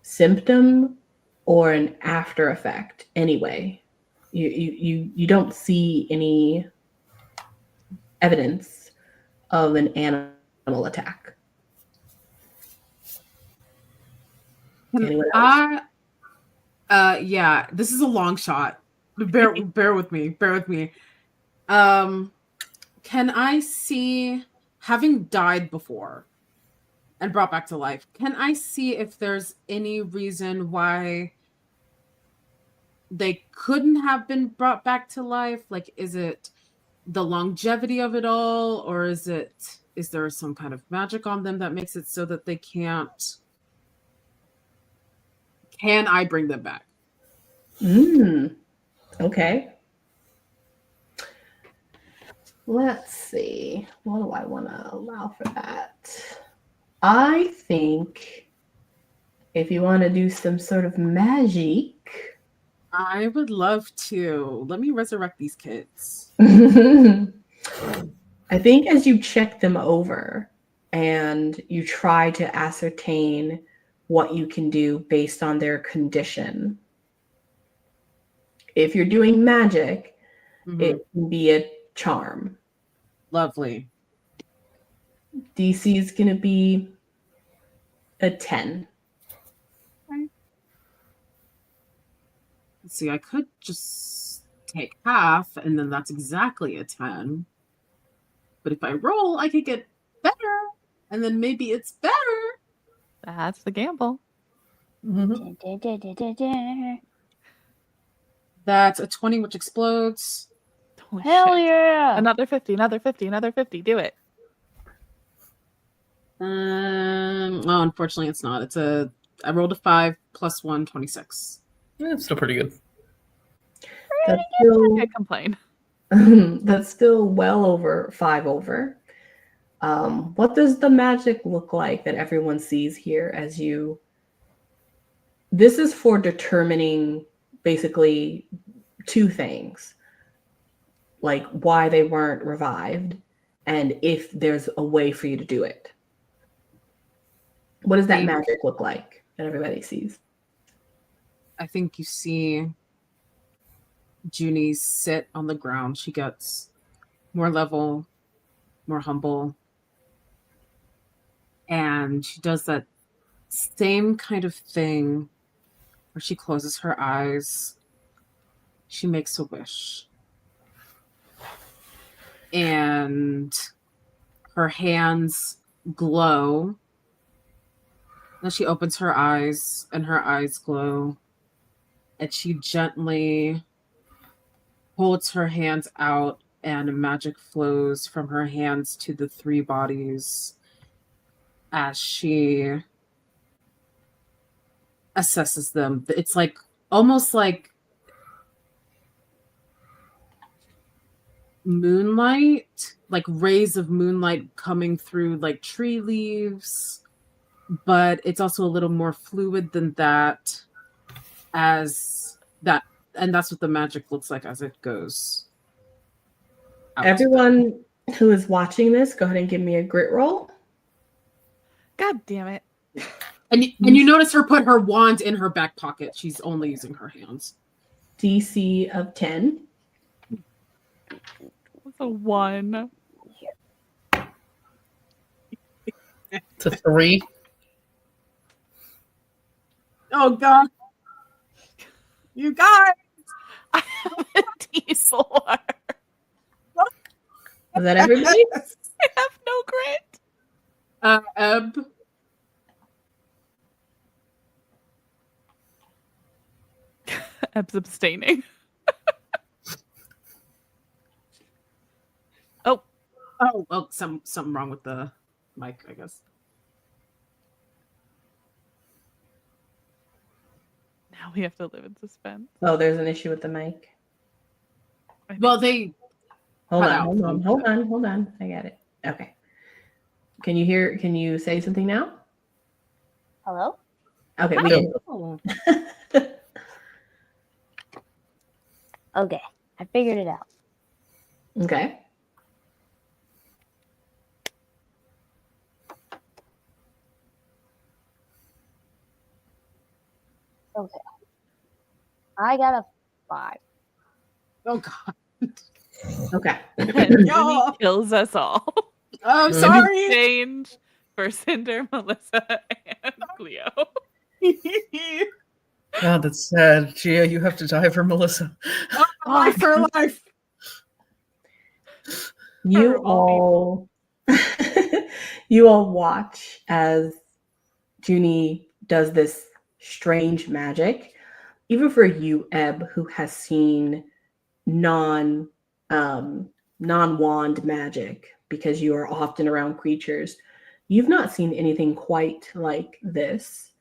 symptom or an after effect. Anyway, you don't see any evidence of an animal attack. Anyone else? Yeah, this is a long shot. Bear with me. Can I see, having died before and brought back to life, can I see if there's any reason why they couldn't have been brought back to life? Like, is it the longevity of it all, or is there some kind of magic on them that makes it so that they can't? Can I bring them back? Okay. Let's see. What do I want to allow for that? I think if you want to do some sort of magic. I would love to. Let me resurrect these kids. I think as you check them over and you try to ascertain what you can do based on their condition. If you're doing magic, it can be a charm. Lovely. DC is going to be a 10. Let's see, I could just take half, and then that's exactly a 10. But if I roll, I could get better, and then maybe it's better. That's the gamble. That's a 20, which explodes. Holy Hell shit. yeah! Another 50, another 50, another 50. Do it. Oh, unfortunately, it's not. I rolled a 5 plus 1, 26. Yeah, it's still pretty good. That's still, I can't complain. that's still well over 5 over. What does the magic look like that everyone sees here as you... This is for determining basically 2 things. Like why they weren't revived and if there's a way for you to do it. What does that magic look like that everybody sees? I think you see Juni sit on the ground. She gets more level, more humble. And she does that same kind of thing where she closes her eyes. She makes a wish. And her hands glow. Then she opens her eyes, and her eyes glow. And she gently holds her hands out, and magic flows from her hands to the 3 bodies as she assesses them. It's like almost like moonlight, like rays of moonlight coming through like tree leaves, but it's also a little more fluid than that, as that, and that's what the magic looks like as it goes out. Everyone who is watching this, go ahead and give me a grit roll. God damn it. And you notice her put her wand in her back pocket. She's only using her hands. DC of 10. That's a 1. It's a 3. Oh God. You guys. I have a D4. Is that everybody? I have no grit. Ebb. Ebb's abstaining. Oh, well, something wrong with the mic, I guess. Now we have to live in suspense. Oh, there's an issue with the mic. I think Well, so. they Hold Cut on, out hold on, from- hold on. I got it. Okay. Can you say something now? Hello? Okay, we can. Oh. Okay, I figured it out. Okay. Okay. I got a 5. Oh God. Okay. And No. Juni kills us all. I'm Let me- sorry. Change for Cinder, Melissa, and Cleo. God, that's sad. Gia, you have to die for Melissa. Life for life. You Horrible all you all watch as Juni does this strange magic. Even for you, Ebb, who has seen non wand magic because you are often around creatures, you've not seen anything quite like this.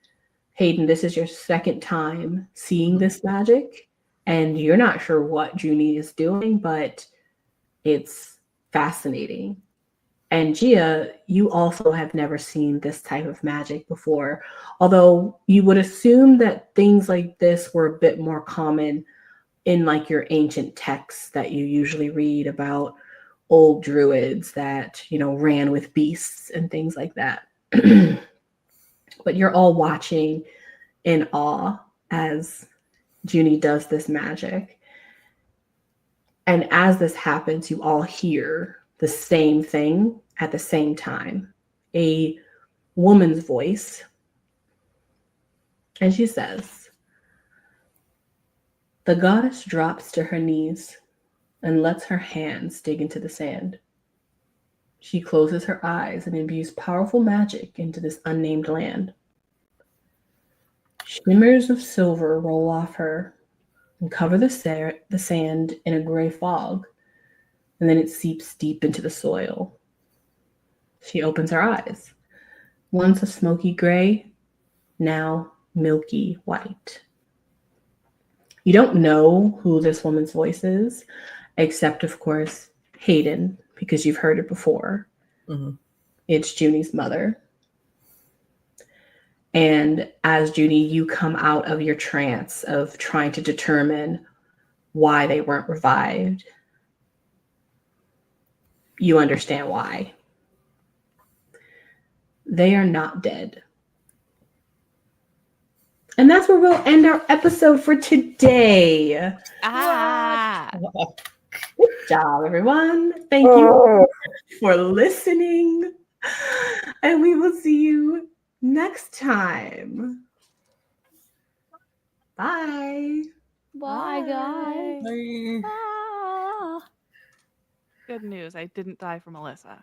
Hayden, this is your second time seeing this magic, and you're not sure what Juni is doing, but it's fascinating. And Gia, you also have never seen this type of magic before, although you would assume that things like this were a bit more common in like your ancient texts that you usually read about old druids that, ran with beasts and things like that. But you're all watching in awe as Juni does this magic. And as this happens, you all hear the same thing at the same time. A woman's voice. And she says, the goddess drops to her knees and lets her hands dig into the sand. She closes her eyes and imbues powerful magic into this unnamed land. Shimmers of silver roll off her and cover the sand in a gray fog, and then it seeps deep into the soil. She opens her eyes. Once a smoky gray, now milky white. You don't know who this woman's voice is, except, of course, Hayden, because you've heard it before. Mm-hmm. It's Juni's mother. And as Juni, you come out of your trance of trying to determine why they weren't revived. You understand why. They are not dead. And that's where we'll end our episode for today. Ah, Good job, everyone. Thank you for listening. And we will see you next time. Bye. Bye, guys. Bye. Ah. good news. I didn't die for Melissa.